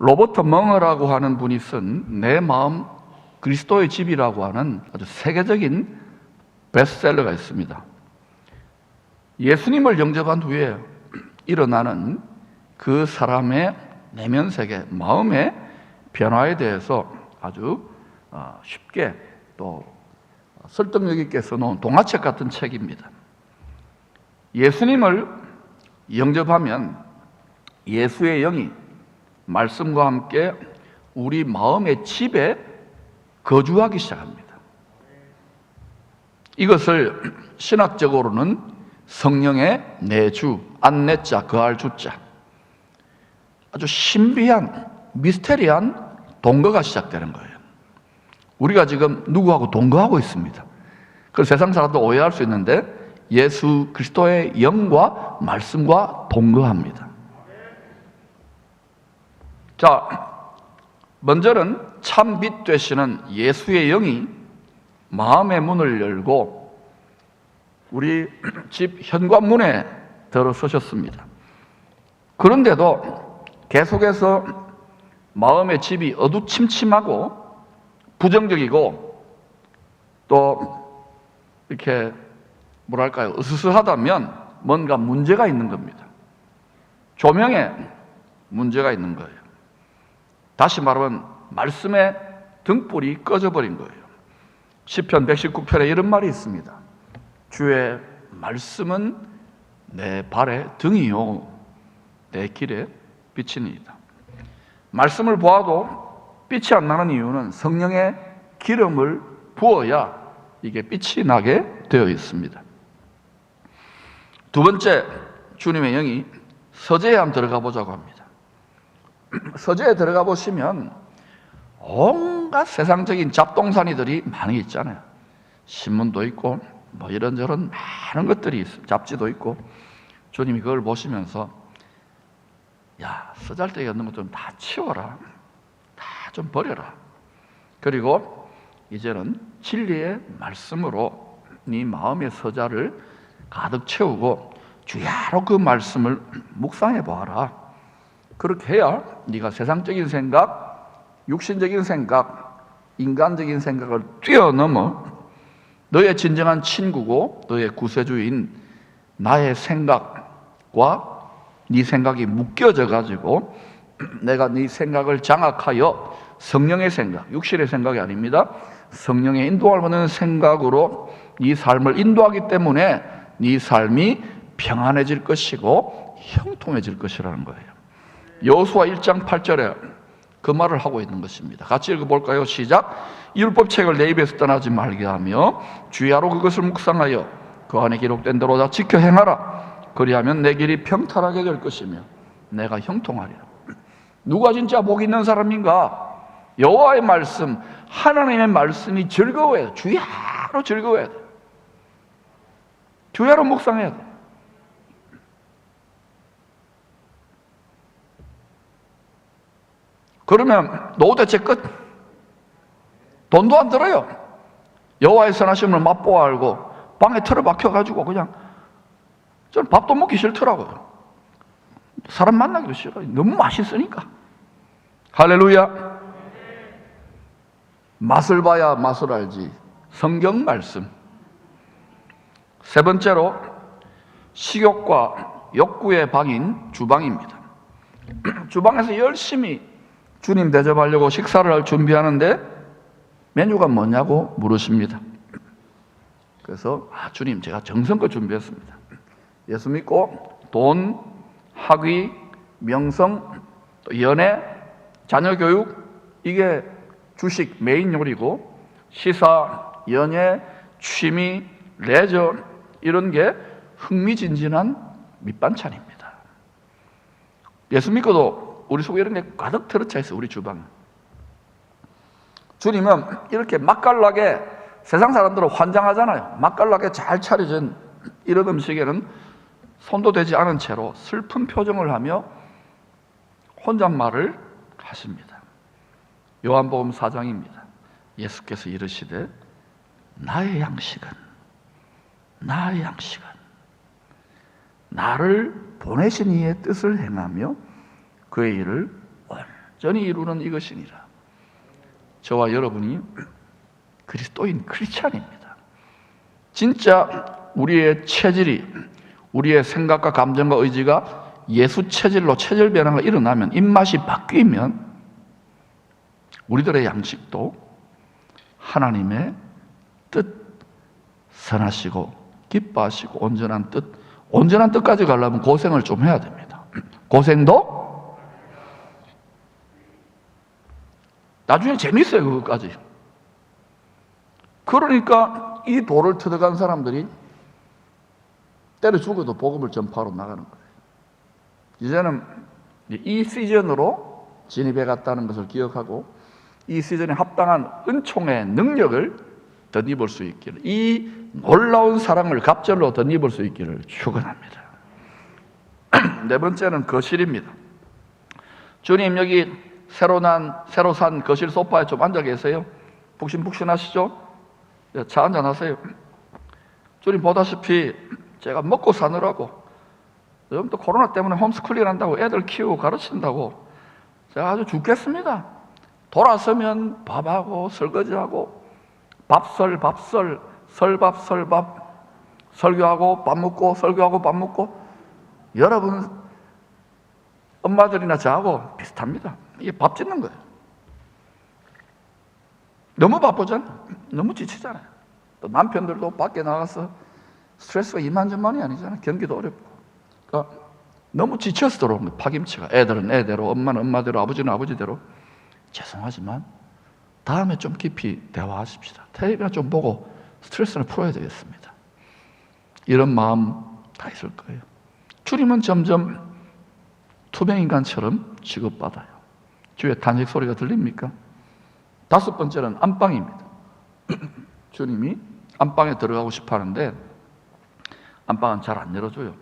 로버트 멍어라고 하는 분이 쓴 내 마음 그리스도의 집이라고 하는 아주 세계적인 베스트셀러가 있습니다. 예수님을 영접한 후에 일어나는 그 사람의 내면 세계, 마음의 변화에 대해서 아주 쉽게 또 설득력 있게 써놓은 동화책 같은 책입니다. 예수님을 영접하면 예수의 영이 말씀과 함께 우리 마음의 집에 거주하기 시작합니다. 이것을 신학적으로는 성령의 내주, 안내자, 거할 주자, 아주 신비한, 미스테리한 동거가 시작되는 거예요. 우리가 지금 누구하고 동거하고 있습니다. 그래서 세상 사람도 오해할 수 있는데 예수 그리스도의 영과 말씀과 동거합니다. 자, 먼저는 참 빛 되시는 예수의 영이 마음의 문을 열고 우리 집 현관문에 들어서셨습니다. 그런데도 계속해서 마음의 집이 어두침침하고 부정적이고 또 이렇게 뭐랄까요, 으스스하다면 뭔가 문제가 있는 겁니다. 조명에 문제가 있는 거예요. 다시 말하면 말씀의 등불이 꺼져버린 거예요. 시편 119편에 이런 말이 있습니다. 주의 말씀은 내 발의 등이요 내 길에 빛이니이다. 말씀을 보아도 빛이 안 나는 이유는 성령의 기름을 부어야 이게 빛이 나게 되어 있습니다. 두 번째, 주님의 영이 서재에 한번 들어가 보자고 합니다. 서재에 들어가 보시면 온갖 세상적인 잡동사니들이 많이 있잖아요. 신문도 있고 뭐 이런저런 많은 것들이 있어요. 잡지도 있고. 주님이 그걸 보시면서 야, 쓰잘데기 없는 것 좀 다 치워라. 다 좀 버려라. 그리고 이제는 진리의 말씀으로 네 마음의 서자를 가득 채우고 주야로 그 말씀을 묵상해 보아라. 그렇게 해야 네가 세상적인 생각, 육신적인 생각, 인간적인 생각을 뛰어넘어 너의 진정한 친구고 너의 구세주인 나의 생각과 네 생각이 묶여져 가지고 내가 네 생각을 장악하여 성령의 생각, 육신의 생각이 아닙니다. 성령의 인도를 받는 생각으로 네 삶을 인도하기 때문에 네 삶이 평안해질 것이고 형통해질 것이라는 거예요. 여호수아 1장 8절에 그 말을 하고 있는 것입니다. 같이 읽어볼까요? 시작. 율법책을 내 입에서 떠나지 말게 하며 주야로 그것을 묵상하여 그 안에 기록된 대로 다 지켜 행하라. 그리하면 내 길이 평탄하게 될 것이며 내가 형통하리라. 누가 진짜 복 있는 사람인가? 여호와의 말씀, 하나님의 말씀이 즐거워야 돼. 주야로 즐거워야 돼. 주야로 묵상해야 돼. 그러면 노후대책 끝. 돈도 안 들어요. 여호와의 선하심을 맛보아 알고 방에 틀어박혀가지고 그냥 저는 밥도 먹기 싫더라고요. 사람 만나기도 싫어요. 너무 맛있으니까. 할렐루야. 맛을 봐야 맛을 알지. 성경 말씀. 세 번째로 식욕과 욕구의 방인 주방입니다. 주방에서 열심히 주님 대접하려고 식사를 준비하는데 메뉴가 뭐냐고 물으십니다. 그래서 주님 제가 정성껏 준비했습니다. 예수 믿고 돈, 학위, 명성, 연애, 자녀 교육 이게 주식 메인 요리고 시사, 연예, 취미, 레저 이런 게 흥미진진한 밑반찬입니다. 예수 믿고도 우리 속에 이런 게 가득 들어차 있어요. 우리 주방. 주님은 이렇게 맛깔나게 세상 사람들은 환장하잖아요. 맛깔나게 잘 차려진 이런 음식에는 손도 대지 않은 채로 슬픈 표정을 하며 혼잣말을 하십니다. 요한복음 4장입니다. 예수께서 이르시되 나의 양식은 나를 보내신 이의 뜻을 행하며 그의 일을 완전히 이루는 이것이니라. 저와 여러분이 그리스도인 크리스찬입니다. 진짜 우리의 체질이, 우리의 생각과 감정과 의지가 예수 체질로 체질 변화가 일어나면, 입맛이 바뀌면 우리들의 양식도 하나님의 뜻, 선하시고 기뻐하시고 온전한 뜻까지 가려면 고생을 좀 해야 됩니다. 고생도 나중에 재밌어요, 그것까지. 그러니까 이 돌을 터득한 사람들이 때려 죽어도 복음을 전파하러 나가는 거예요. 이제는 이 시즌으로 진입해 갔다는 것을 기억하고, 이 시즌에 합당한 은총의 능력을 덧입을 수 있기를, 이 놀라운 사랑을 갑절로 덧입을 수 있기를 축원합니다. 네 번째는 거실입니다. 주님, 여기 새로 산 거실 소파에 좀 앉아 계세요. 푹신푹신하시죠? 차 한잔 하세요. 주님 보다시피 제가 먹고 사느라고, 요즘 또 코로나 때문에 홈스쿨링 한다고 애들 키우고 가르친다고 제가 아주 죽겠습니다. 돌아서면 밥하고 설거지하고 설밥, 설교하고 밥 먹고, 설교하고 밥 먹고. 여러분 엄마들이나 저하고 비슷합니다. 이게 밥 짓는 거예요. 너무 바쁘잖아요. 너무 지치잖아요. 또 남편들도 밖에 나가서 스트레스가 이만저만이 아니잖아요. 경기도 어렵고. 그러니까 너무 지쳐서 들어온 거예요. 파김치가. 애들은 애대로, 엄마는 엄마대로, 아버지는 아버지대로. 죄송하지만 다음에 좀 깊이 대화하십시다. 텔레비나 좀 보고 스트레스를 풀어야 되겠습니다. 이런 마음 다 있을 거예요. 주님은 점점 투명인간처럼 취급받아요. 주위에 탄식 소리가 들립니까? 다섯 번째는 안방입니다. 주님이 안방에 들어가고 싶어 하는데 안방은 잘 안 열어줘요.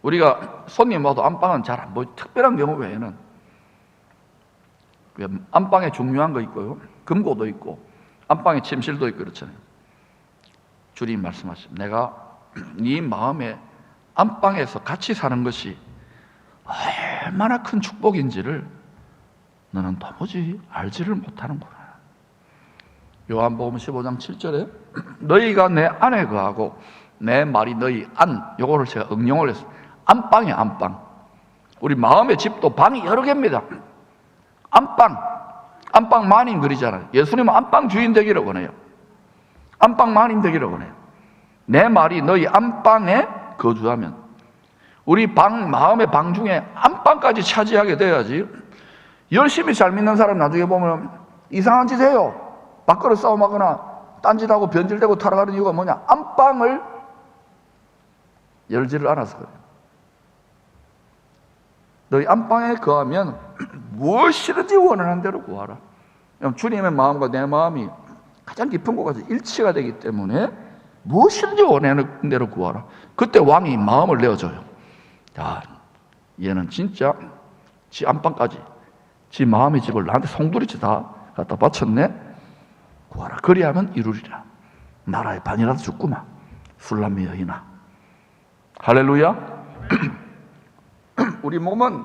우리가 손님 와도 안방은 잘 안 보여요. 특별한 경우 외에는. 안방에 중요한 거 있고요, 금고도 있고 안방에 침실도 있고 그렇잖아요. 주님 말씀하십니다. 내가 네 마음에 안방에서 같이 사는 것이 얼마나 큰 축복인지를 너는 도무지 알지를 못하는구나. 요한복음 15장 7절에 너희가 내 안에 거하고 내 말이 너희 안, 요거를 제가 응용을 했어요. 안방이에요, 안방. 우리 마음의 집도 방이 여러 개입니다. 안방 마님 그리잖아요. 예수님은 안방 주인 되기를 원해요. 안방 마님 되기를 원해요. 내 말이 너희 안방에 거주하면, 우리 마음의 방 중에 안방까지 차지하게 돼야지. 열심히 잘 믿는 사람 나중에 보면 이상한 짓 해요. 밖으로 싸움하거나 딴짓하고 변질되고 타락하는 이유가 뭐냐? 안방을 열지를 않아서 그래요. 너희 안방에 거하면 무엇이든지 원하는 대로 구하라. 주님의 마음과 내 마음이 가장 깊은 곳까지 일치가 되기 때문에 무엇이든지 원하는 대로 구하라. 그때 왕이 마음을 내어줘요. 야, 얘는 진짜 지 안방까지, 지 마음의 집을 나한테 송두리째 다 갖다 바쳤네. 구하라. 그리하면 이루리라. 나라의 반이라도 죽구만. 술람미 여인아. 할렐루야. 우리 몸은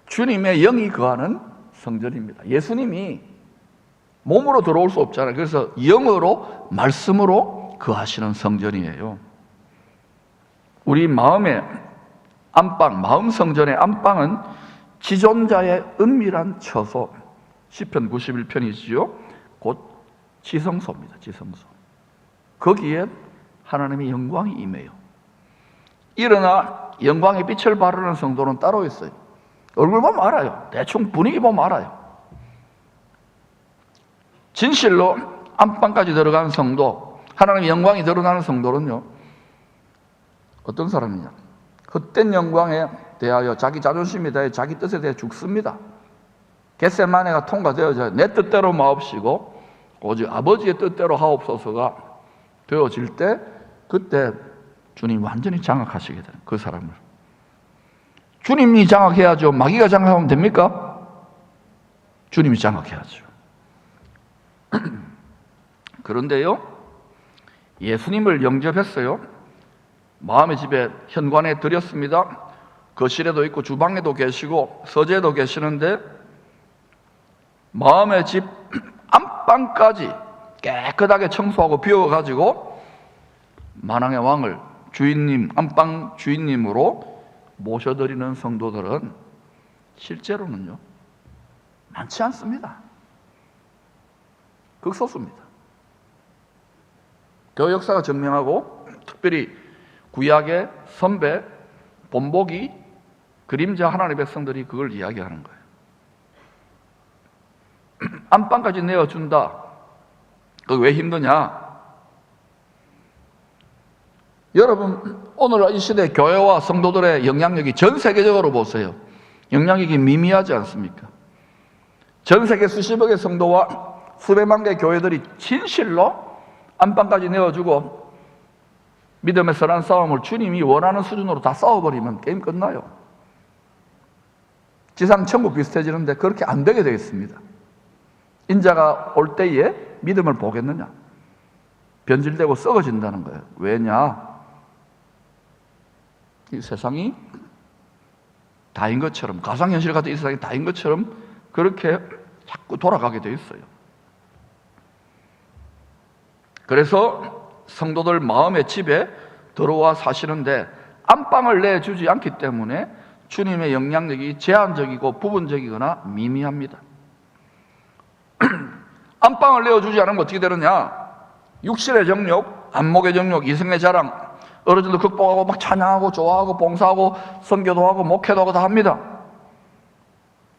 주님의 영이 거하는 성전입니다. 예수님이 몸으로 들어올 수 없잖아요. 그래서 영으로, 말씀으로 거하시는 성전이에요. 우리 마음의 안방, 마음 성전의 안방은 지존자의 은밀한 처소, 시편 91편이지요. 곧 지성소입니다. 지성소. 거기에 하나님의 영광이 임해요. 일어나 영광의 빛을 바르는 성도는 따로 있어요. 얼굴 보면 알아요. 대충 분위기 보면 알아요. 진실로 안방까지 들어가는 성도, 하나님의 영광이 드러나는 성도는요, 어떤 사람이냐? 헛된 영광에 대하여 자기 자존심에 대해 자기 뜻에 대해 죽습니다. 겟세마네가 통과되어져 내 뜻대로 마옵시고 오직 아버지의 뜻대로 하옵소서가 되어질 때, 그때 주님 완전히 장악하시게 되는 그 사람을. 주님이 장악해야죠. 마귀가 장악하면 됩니까? 주님이 장악해야죠. 그런데요, 예수님을 영접했어요. 마음의 집에 현관에 드렸습니다. 거실에도 있고 주방에도 계시고 서재에도 계시는데 마음의 집 안방까지 깨끗하게 청소하고 비워가지고 만왕의 왕을 주인님, 안방 주인님으로 모셔드리는 성도들은 실제로는요 많지 않습니다. 극소수입니다. 교회 역사가 증명하고 특별히 구약의 선배 본보기 그림자 하나님의 백성들이 그걸 이야기하는 거예요. 안방까지 내어준다. 그게 왜 힘드냐? 여러분 오늘 이 시대 교회와 성도들의 영향력이 전 세계적으로 보세요. 영향력이 미미하지 않습니까? 전 세계 수십억의 성도와 수백만 개의 교회들이 진실로 안방까지 내어주고 믿음의 선한 싸움을 주님이 원하는 수준으로 다 싸워버리면 게임 끝나요. 지상 천국 비슷해지는데 그렇게 안 되게 되어 있습니다. 인자가 올 때에 믿음을 보겠느냐? 변질되고 썩어진다는 거예요. 왜냐? 이 세상이 다인 것처럼, 가상현실 같은 이 세상이 다인 것처럼 그렇게 자꾸 돌아가게 되어 있어요. 그래서 성도들 마음의 집에 들어와 사시는데 안방을 내주지 않기 때문에 주님의 영향력이 제한적이고 부분적이거나 미미합니다. 안방을 내어주지 않으면 어떻게 되느냐? 육신의 정욕, 안목의 정욕, 이성의 자랑, 어르신들 극복하고 막 찬양하고 좋아하고 봉사하고 선교도 하고 목회도 하고 다 합니다.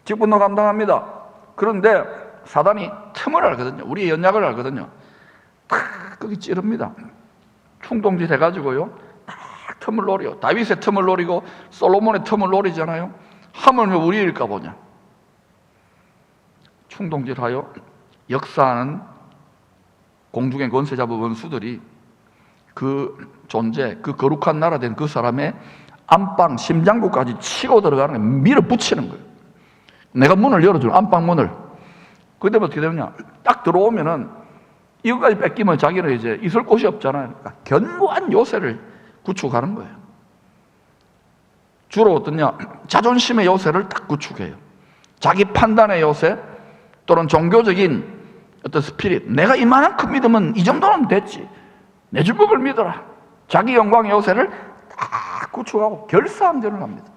직분도 감당합니다. 그런데 사단이 틈을 알거든요. 우리의 연약을 알거든요. 탁 거기 찌릅니다. 충동질 해가지고요 딱 틈을 노려. 다윗의 틈을 노리고 솔로몬의 틈을 노리잖아요. 하물며 우리일까 보냐. 충동질하여 역사하는 공중의 권세 잡은 원수들이 그 존재, 그 거룩한 나라 된 그 사람의 안방, 심장구까지 치고 들어가는 거예요. 밀어붙이는 거예요. 내가 문을 열어주는 안방 문을. 그때부터 어떻게 되느냐? 딱 들어오면은 이거까지 뺏기면 자기는 이제 있을 곳이 없잖아요. 그러니까 견고한 요새를 구축하는 거예요. 주로 어떠냐? 자존심의 요새를 딱 구축해요. 자기 판단의 요새 또는 종교적인 어떤 스피릿. 내가 이만큼 믿으면 이 정도는 됐지. 내 주먹을 믿어라. 자기 영광의 요새를 딱 구축하고 결사항전을 합니다.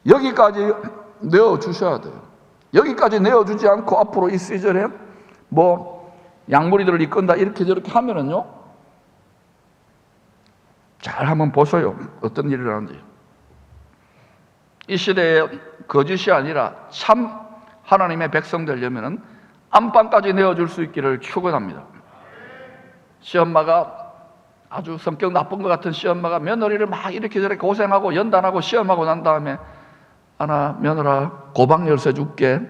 여기까지 내어주셔야 돼요. 여기까지 내어주지 않고 앞으로 이 시절에 뭐 양무리들을 이끈다 이렇게 저렇게 하면은요 잘 한번 보셔요. 어떤 일이 일어나는지. 이 시대에 거짓이 아니라 참 하나님의 백성 되려면은 안방까지 내어줄 수 있기를 축원합니다. 시엄마가 아주 성격 나쁜 것 같은 시엄마가 며느리를 막 이렇게 저렇게 고생하고 연단하고 시험하고 난 다음에 하나 며느라 고방 열쇠 줄게,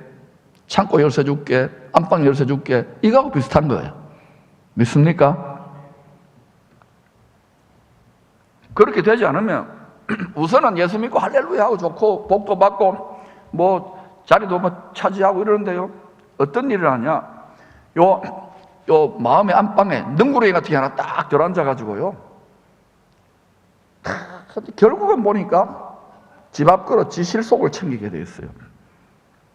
창고 열쇠 줄게, 안방 열쇠 줄게, 이거하고 비슷한 거예요. 믿습니까? 그렇게 되지 않으면 우선은 예수 믿고 할렐루야 하고 좋고 복도 받고 뭐 자리도 뭐 차지하고 이러는데요 어떤 일을 하냐? 요 마음의 안방에 능구렁이 같은 게 하나 딱 들어앉아가지고요 결국은 보니까 집 앞그릇 지 실속을 챙기게 돼 있어요.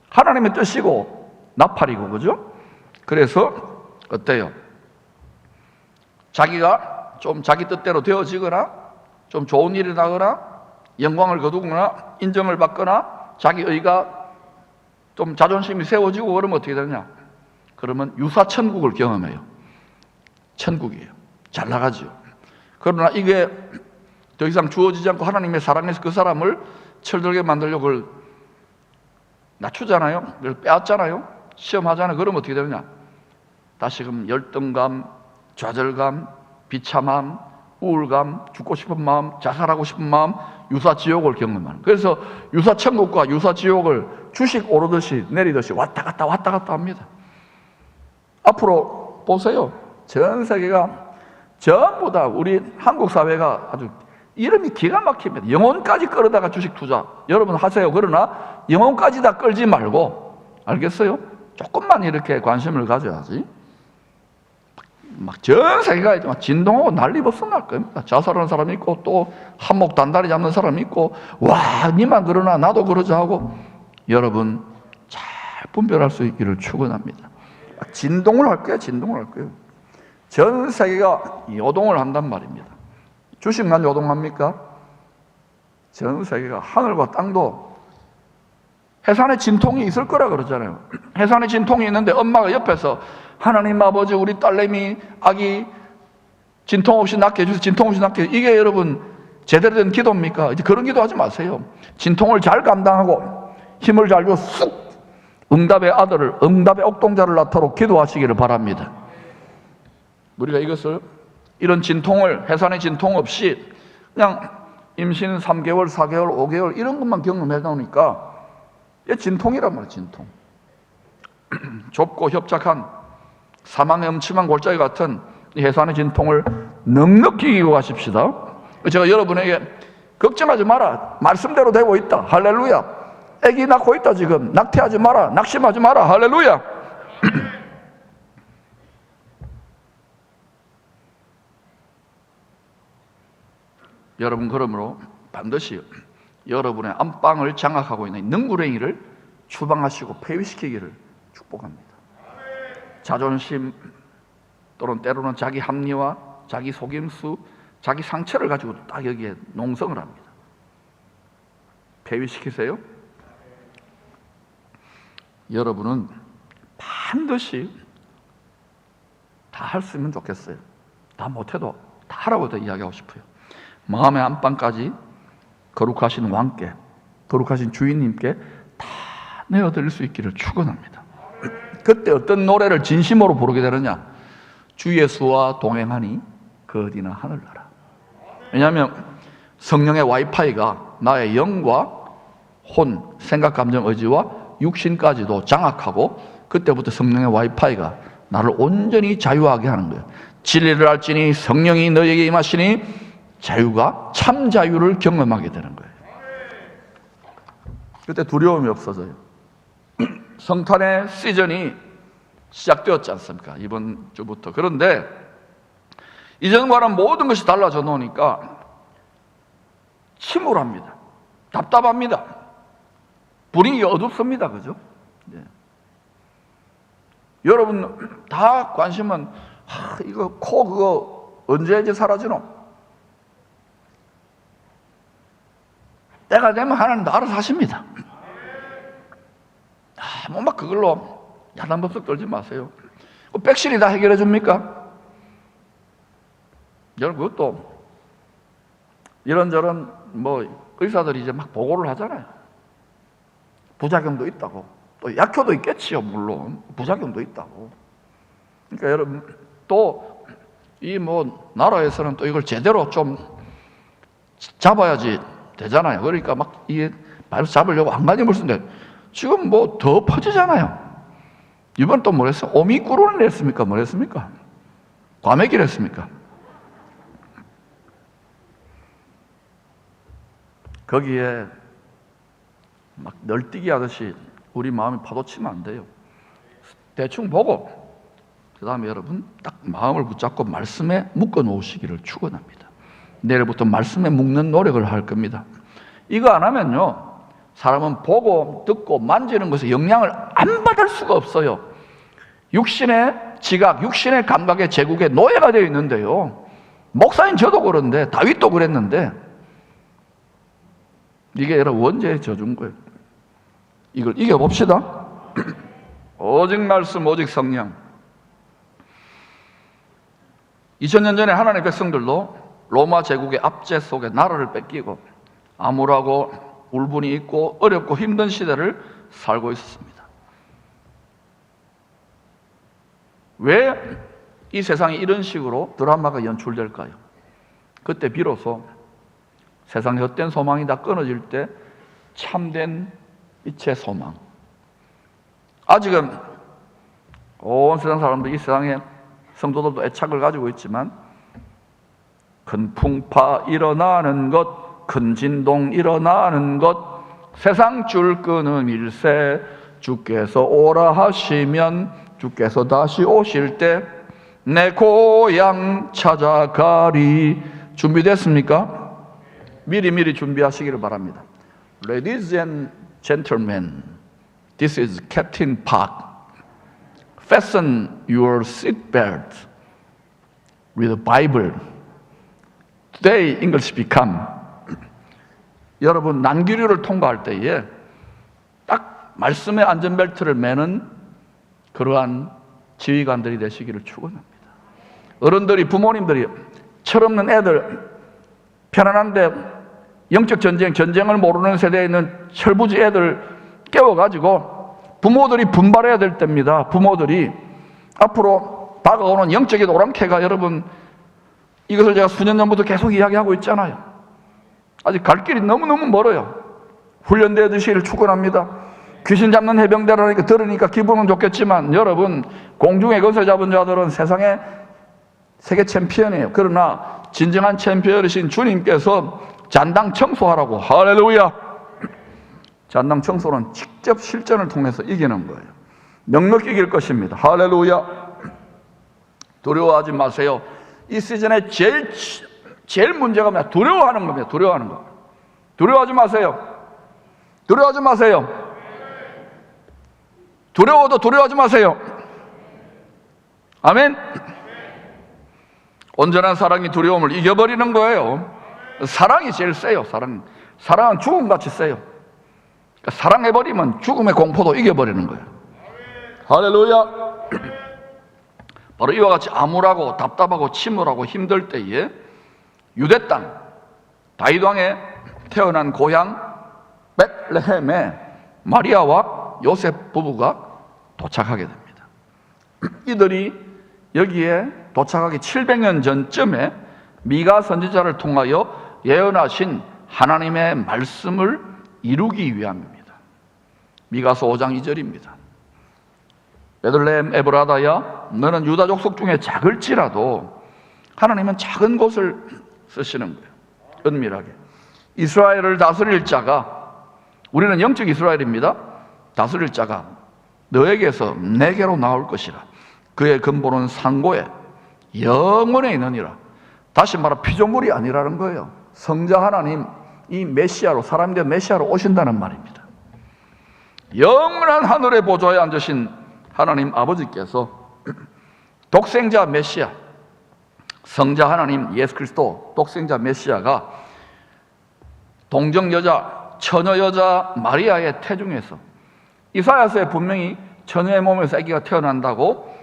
하나님의 뜻이고 나팔이고 그죠? 그래서 어때요? 자기가 좀 자기 뜻대로 되어지거나 좀 좋은 일이 나거나 영광을 거두거나 인정을 받거나 자기 의가 좀 자존심이 세워지고 그러면 어떻게 되느냐? 그러면 유사천국을 경험해요. 천국이에요. 잘 나가죠. 그러나 이게 더 이상 주어지지 않고 하나님의 사랑에서 그 사람을 철들게 만들려고 그걸 낮추잖아요. 그걸 빼앗잖아요. 시험하잖아요. 그러면 어떻게 되느냐? 다시금 열등감, 좌절감, 비참함, 우울감, 죽고 싶은 마음, 자살하고 싶은 마음, 유사지옥을 경험하는. 그래서 유사천국과 유사지옥을 주식 오르듯이 내리듯이 왔다 갔다 합니다. 앞으로 보세요. 전 세계가 전부 다 우리 한국 사회가 아주 이름이 기가 막힙니다. 영혼까지 끌어다가 주식 투자 여러분 하세요. 그러나 영혼까지 다 끌지 말고 알겠어요? 조금만 이렇게 관심을 가져야지. 막 전 세계가 막 진동하고 난리 법석날 겁니다. 자살하는 사람이 있고 또 한목 단다리 잡는 사람이 있고 와 니만 그러나 나도 그러자 하고 여러분 잘 분별할 수 있기를 축원합니다. 진동을 할 거예요. 진동을 할 거예요. 전 세계가 요동을 한단 말입니다. 주식만 요동합니까? 전 세계가 하늘과 땅도 해산의 진통이 있을 거라 그러잖아요. 해산의 진통이 있는데 엄마가 옆에서 하나님 아버지 우리 딸내미 아기 진통 없이 낳게 해주세요. 진통 없이 낳게 해주세요. 이게 여러분 제대로 된 기도입니까? 이제 그런 기도하지 마세요. 진통을 잘 감당하고 힘을 잘 줘 쑥 응답의 아들을 응답의 옥동자를 낳도록 기도하시기를 바랍니다. 우리가 이것을 이런 진통을 해산의 진통 없이 그냥 임신 3개월, 4개월, 5개월 이런 것만 경험해 놓으니까 이게 진통이란 말이에요. 진통. 좁고 협착한 사망의 음침한 골짜기 같은 해산의 진통을 넉넉히 이기고 가십시다. 제가 여러분에게 걱정하지 마라. 말씀대로 되고 있다. 할렐루야. 아기 낳고 있다. 지금 낙태하지 마라. 낙심하지 마라. 할렐루야. 여러분 그러므로 반드시 여러분의 안방을 장악하고 있는 능구렁이를 추방하시고 폐위시키기를 축복합니다. 자존심 또는 때로는 자기 합리화, 자기 속임수, 자기 상처를 가지고 딱 여기에 농성을 합니다. 폐위시키세요. 여러분은 반드시 다 할 수 있으면 좋겠어요. 다 못해도 다 하라고 더 이야기하고 싶어요. 마음의 안방까지 거룩하신 왕께, 거룩하신 주인님께 다 내어드릴 수 있기를 축원합니다. 그때 어떤 노래를 진심으로 부르게 되느냐? 주 예수와 동행하니 그 어디나 하늘나라. 왜냐하면 성령의 와이파이가 나의 영과 혼, 생각, 감정, 의지와 육신까지도 장악하고 그때부터 성령의 와이파이가 나를 온전히 자유하게 하는 거예요. 진리를 알지니 성령이 너에게 임하시니 자유가 참 자유를 경험하게 되는 거예요. 그때 두려움이 없어져요. 성탄의 시즌이 시작되었지 않습니까? 이번 주부터. 그런데 이전과는 모든 것이 달라져 놓으니까 침울합니다. 답답합니다. 분위기가 어둡습니다. 그죠? 네. 여러분 다 관심은 이거 코 그거 언제 이제 사라지노? 때가 되면 하나님도 알아서 하십니다. 뭐 막 그걸로 야단법석 떨지 마세요. 백신이 다 해결해 줍니까? 여러분 그것도 이런저런 뭐 의사들이 이제 막 보고를 하잖아요. 부작용도 있다고. 또 약효도 있겠지요. 물론 부작용도 있다고. 그러니까 여러분 또 이 뭐 나라에서는 또 이걸 제대로 좀 잡아야지 되잖아요. 그러니까 막 이게 바로 잡으려고 안간힘을 쓰는데 지금 뭐 더 퍼지잖아요. 이번 또 뭐랬어요? 오미크론을 냈습니까? 뭐랬습니까? 과메기를 했습니까? 거기에 막 널뛰기 하듯이 우리 마음이 파도치면 안 돼요. 대충 보고 그 다음에 여러분 딱 마음을 붙잡고 말씀에 묶어 놓으시기를 축원합니다. 내일부터 말씀에 묶는 노력을 할 겁니다. 이거 안 하면요 사람은 보고 듣고 만지는 것에 영향을 안 받을 수가 없어요. 육신의 지각, 육신의 감각의 제국에 노예가 되어 있는데요. 목사님 저도 그런데 다윗도 그랬는데 이게 여러분 원죄의 저주인 거예요. 이걸 이겨봅시다. 오직 말씀, 오직 성령. 2000년 전에 하나님의 백성들도 로마 제국의 압제 속에 나라를 뺏기고 암울하고 울분이 있고 어렵고 힘든 시대를 살고 있었습니다. 왜 이 세상이 이런 식으로 드라마가 연출될까요? 그때 비로소 세상의 헛된 소망이 다 끊어질 때 참된 빛의 소망. 아직은 온 세상 사람들, 이 세상에 성도들도 애착을 가지고 있지만 큰 풍파 일어나는 것, 큰 진동 일어나는 것, 세상 줄 끄는 일세, 주께서 오라 하시면 주께서 다시 오실 때 내 고향 찾아가리. 준비됐습니까? 미리 준비하시기를 바랍니다. Ladies and gentlemen, this is Captain Park. Fasten your seatbelt with a Bible. Today English become. 여러분, 난기류를 통과할 때에 딱 말씀의 안전벨트를 매는 그러한 지휘관들이 되시기를 축원합니다. 어른들이, 부모님들이 철없는 애들, 편안한데 영적 전쟁을 모르는 세대에 있는 철부지 애들 깨워가지고 부모들이 분발해야 될 때입니다. 부모들이 앞으로 다가오는 영적인 오랑캐가, 여러분, 이것을 제가 수년 전부터 계속 이야기하고 있잖아요. 아직 갈 길이 너무너무 멀어요. 훈련되어 드시기를 축원합니다. 귀신 잡는 해병대라니까 들으니까 기분은 좋겠지만, 여러분, 공중에 거서 잡은 자들은 세상의 세계 챔피언이에요. 그러나 진정한 챔피언이신 주님께서 잔당 청소하라고. 할렐루야. 잔당 청소는 직접 실전을 통해서 이기는 거예요. 넉넉히 이길 것입니다. 할렐루야. 두려워하지 마세요. 이 시즌에 제일 문제가 뭐냐? 두려워하는 겁니다. 두려워하는 거. 두려워하지 마세요. 두려워하지 마세요. 두려워도 두려워하지 마세요. 아멘. 온전한 사랑이 두려움을 이겨버리는 거예요. 사랑이 제일 세요. 사랑은 죽음같이 세요. 그러니까 사랑해버리면 죽음의 공포도 이겨버리는 거예요. 할렐루야. 바로 이와 같이 암울하고 답답하고 침울하고 힘들 때에 유대 땅 다윗 왕에 태어난 고향 베들레헴에 마리아와 요셉 부부가 도착하게 됩니다. 이들이 여기에 도착하기 700년 전쯤에 미가 선지자를 통하여 예언하신 하나님의 말씀을 이루기 위함입니다. 미가서 5장 2절입니다. 베들레헴 에브라다야, 너는 유다 족속 중에 작을지라도 하나님은 작은 곳을 쓰시는 거예요. 은밀하게. 이스라엘을 다스릴 자가, 우리는 영적 이스라엘입니다. 다스릴 자가 너에게서 내게로 나올 것이라. 그의 근본은 상고에 영원에 있느니라. 다시 말하 피조물이 아니라는 거예요. 성자 하나님, 이 메시아로, 사람이 된 메시아로 오신다는 말입니다. 영원한 하늘의 보좌에 앉으신 하나님 아버지께서 독생자 메시아, 성자 하나님 예수 그리스도 독생자 메시아가 동정 여자, 처녀 여자 마리아의 태중에서, 이사야서에 분명히 처녀의 몸에서 아기가 태어난다고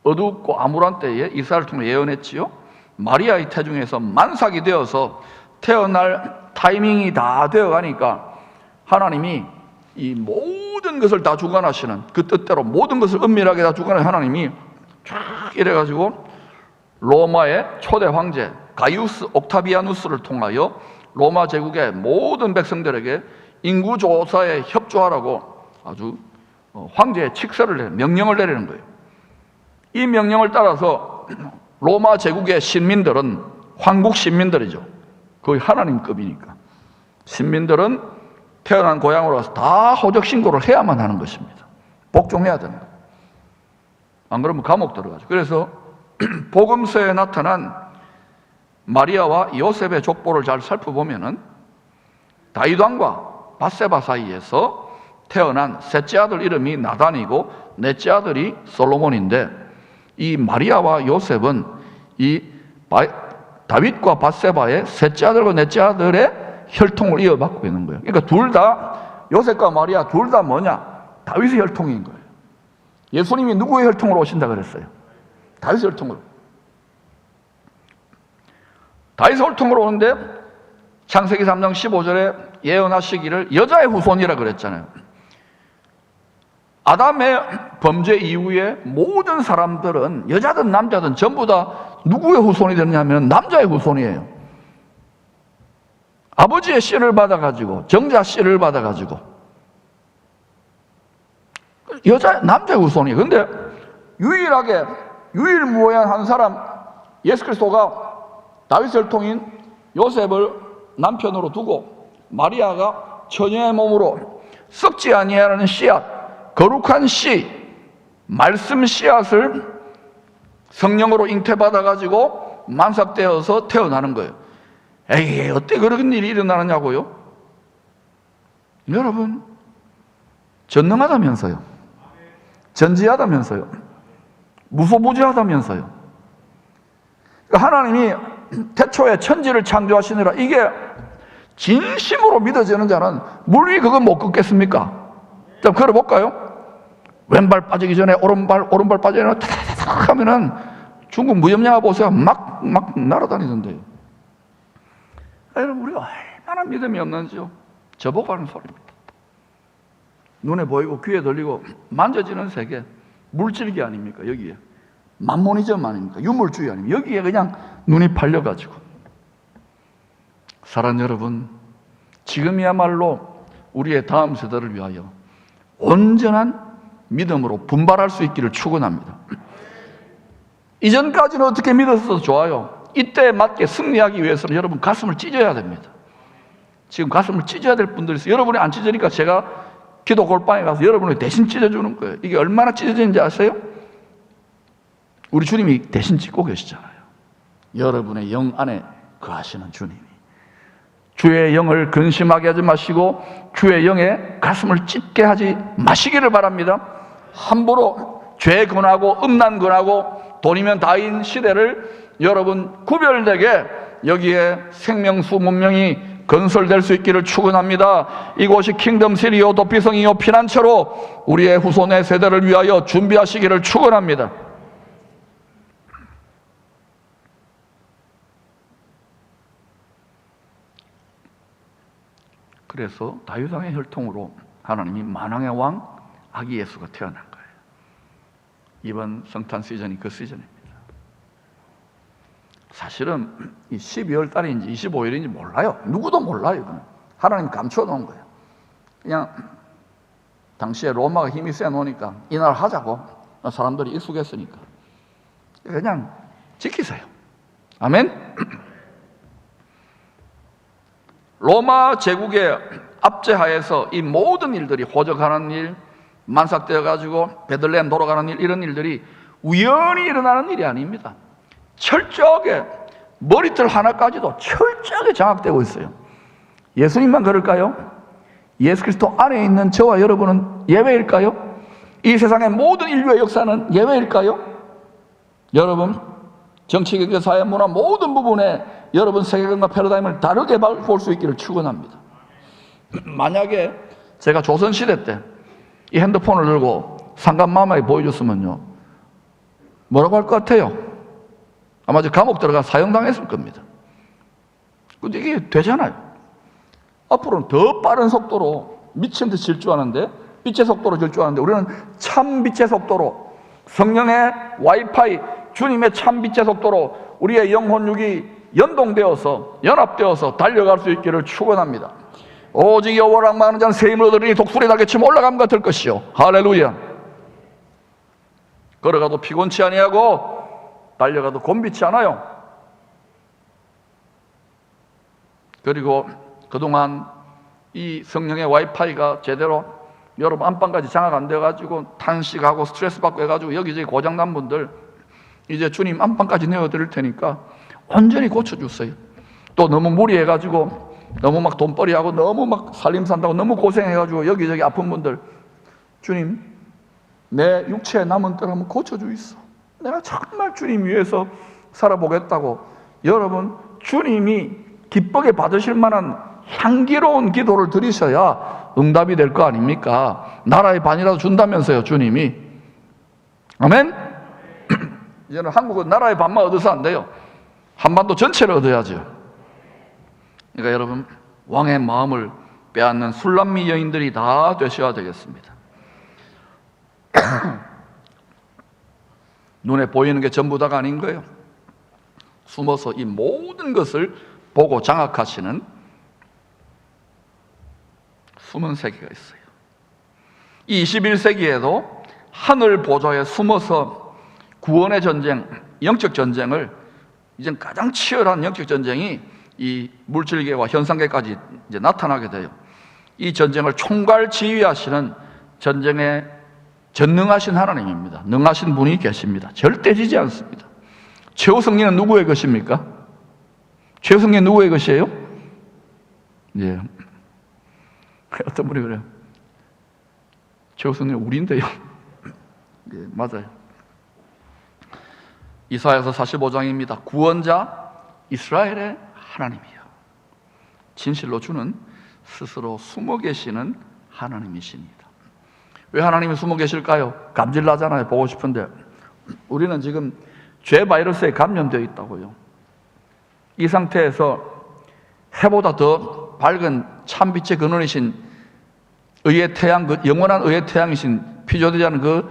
어둡고 암울한 때에 이사야를 통해 예언했지요. 마리아의 태중에서 만삭이 되어서 태어날 타이밍이 다 되어가니까 하나님이 이 모든 것을 다 주관하시는, 그 뜻대로 모든 것을 은밀하게 다 주관하는 하나님이 쫙 이래가지고 로마의 초대 황제 가이우스 옥타비아누스를 통하여 로마 제국의 모든 백성들에게 인구조사에 협조하라고 아주 황제의 칙서를 명령을 내리는 거예요. 이 명령을 따라서 로마 제국의 신민들은, 황국 신민들이죠, 거의 하나님급이니까, 신민들은 태어난 고향으로 가서 다 호적 신고를 해야만 하는 것입니다. 복종해야 되는 거예요. 안 그러면 감옥 들어가죠. 그래서 복음서에 나타난 마리아와 요셉의 족보를 잘 살펴보면은 다윗 왕과 밧세바 사이에서 태어난 셋째 아들 이름이 나단이고 넷째 아들이 솔로몬인데, 이 마리아와 요셉은 이 다윗과 밧세바의 셋째 아들과 넷째 아들의 혈통을 이어받고 있는 거예요. 그러니까 둘 다, 요셉과 마리아 둘 다 뭐냐? 다윗의 혈통인 거예요. 예수님이 누구의 혈통으로 오신다 그랬어요? 다윗의 혈통으로. 다윗의 혈통으로 오는데 창세기 3장 15절에 예언하시기를 여자의 후손이라 그랬잖아요. 아담의 범죄 이후에 모든 사람들은, 여자든 남자든 전부 다 누구의 후손이 되느냐면 남자의 후손이에요. 아버지의 씨를 받아가지고, 정자 씨를 받아가지고 남자의 후손이에요. 근데 유일무이한 사람, 예수 그리스도가 다윗 혈통인 요셉을 남편으로 두고 마리아가 처녀의 몸으로 썩지 아니하는 씨앗, 거룩한 씨, 말씀 씨앗을 성령으로 잉태받아가지고 만삭되어서 태어나는 거예요. 에이, 어떻게 그런 일이 일어나느냐고요? 여러분, 전능하다면서요. 전지하다면서요. 무소부지하다면서요. 하나님이 태초에 천지를 창조하시느라 이게 진심으로 믿어지는 자는 물 위 그거 못 걷겠습니까? 자, 걸어볼까요? 왼발 빠지기 전에 오른발 빠지기 전에 타닥타닥 하면은 중국 무협영화 보세요. 막 날아다니던데요. 여러분, 우리가 얼마나 믿음이 없는지요. 저보고 하는 소리입니다. 눈에 보이고 귀에 들리고 만져지는 세계, 물질기 아닙니까? 여기에 만모니즘 아닙니까? 유물주의 아닙니까? 여기에 그냥 눈이 팔려가지고. 사랑하는 여러분, 지금이야말로 우리의 다음 세대를 위하여 온전한 믿음으로 분발할 수 있기를 축원합니다. 이전까지는 어떻게 믿었어도 좋아요. 이때에 맞게 승리하기 위해서는 여러분 가슴을 찢어야 됩니다. 지금 가슴을 찢어야 될 분들이 있어요. 여러분이 안 찢으니까 제가 기도 골방에 가서 여러분을 대신 찢어주는 거예요. 이게 얼마나 찢어지는지 아세요? 우리 주님이 대신 찢고 계시잖아요. 여러분의 영 안에 거하시는 주님이. 주의 영을 근심하게 하지 마시고 주의 영에 가슴을 찢게 하지 마시기를 바랍니다. 함부로 죄 권하고 음란 권하고 돈이면 다인 시대를 여러분 구별되게 여기에 생명수 문명이 건설될 수 있기를 축원합니다. 이곳이 킹덤시리요 도피성이요 피난처로 우리의 후손의 세대를 위하여 준비하시기를 축원합니다. 그래서 다윗왕의 혈통으로 하나님이 만왕의 왕 아기 예수가 태어난 거예요. 이번 성탄 시즌이 그 시즌입니다. 사실은 이 12월 달인지 25일인지 몰라요. 누구도 몰라요. 이거는. 하나님 감춰 놓은 거예요. 그냥 당시에 로마가 힘이 세 놓으니까 이날 하자고 사람들이 익숙했으니까 그냥 지키세요. 아멘. 로마 제국의 압제하에서 이 모든 일들이 호적하는 일, 만삭되어 가지고 베들레헴 돌아가는 일, 이런 일들이 우연히 일어나는 일이 아닙니다. 철저하게 머리털 하나까지도 철저하게 장악되고 있어요. 예수님만 그럴까요? 예수 그리스도 안에 있는 저와 여러분은 예외일까요? 이 세상의 모든 인류의 역사는 예외일까요? 여러분, 정치, 경제, 사회, 문화 모든 부분에 여러분 세계관과 패러다임을 다르게 볼 수 있기를 축원합니다. 만약에 제가 조선시대 때 이 핸드폰을 들고 상간마마에 보여줬으면요, 뭐라고 할 것 같아요? 아마 저 감옥 들어가 사형당했을 겁니다. 근데 이게 되잖아요. 앞으로는 더 빠른 속도로 미친 듯이 질주하는데, 빛의 속도로 질주하는데, 우리는 참 빛의 속도로, 성령의 와이파이, 주님의 참 빛의 속도로 우리의 영혼육이 연동되어서 연합되어서 달려갈 수 있기를 축원합니다. 오직 여호와를 악망하는 자는 새 힘을 얻으리니 독수리 날개치며 올라감 같을 것이요. 할렐루야. 걸어가도 피곤치 아니하고 달려가도 곤비치 않아요. 그리고 그동안 이 성령의 와이파이가 제대로 여러분 안방까지 장악 안 돼가지고 탄식하고 스트레스 받고 해가지고 여기저기 고장난 분들, 이제 주님 안방까지 내어드릴 테니까 완전히 고쳐주세요. 또 너무 무리해가지고 너무 막 돈벌이하고 너무 막 살림 산다고 너무 고생해가지고 여기저기 아픈 분들, 주님 내 육체에 남은 뜰 한번 고쳐주이소. 내가 정말 주님 위해서 살아보겠다고. 여러분, 주님이 기쁘게 받으실 만한 향기로운 기도를 드리셔야 응답이 될 거 아닙니까? 나라의 반이라도 준다면서요, 주님이. 아멘? 이제는 한국은 나라의 반만 얻어서 안 돼요. 한반도 전체를 얻어야죠. 그러니까 여러분, 왕의 마음을 빼앗는 술람미 여인들이 다 되셔야 되겠습니다. 눈에 보이는 게 전부 다가 아닌 거예요. 숨어서 이 모든 것을 보고 장악하시는 숨은 세계가 있어요. 이 21세기에도 하늘 보좌에 숨어서 구원의 전쟁, 영적 전쟁을, 이제 가장 치열한 영적 전쟁이 이 물질계와 현상계까지 이제 나타나게 돼요. 이 전쟁을 총괄 지휘하시는 전쟁의 전능하신 하나님입니다. 능하신 분이 계십니다. 절대 지지 않습니다. 최후 승리는 누구의 것입니까? 최후 승리는 누구의 것이에요? 예. 어떤 분이 그래요. 최후 승리는 우리인데요. 예, 맞아요. 이사야서 45장입니다. 구원자 이스라엘의 하나님이요. 진실로 주는 스스로 숨어 계시는 하나님이십니다. 왜 하나님이 숨어 계실까요? 감질나잖아요. 보고 싶은데. 우리는 지금 죄 바이러스에 감염되어 있다고요. 이 상태에서 해보다 더 밝은 참빛의 근원이신 의의 태양, 그 영원한 의의 태양이신 피조되지 않은 그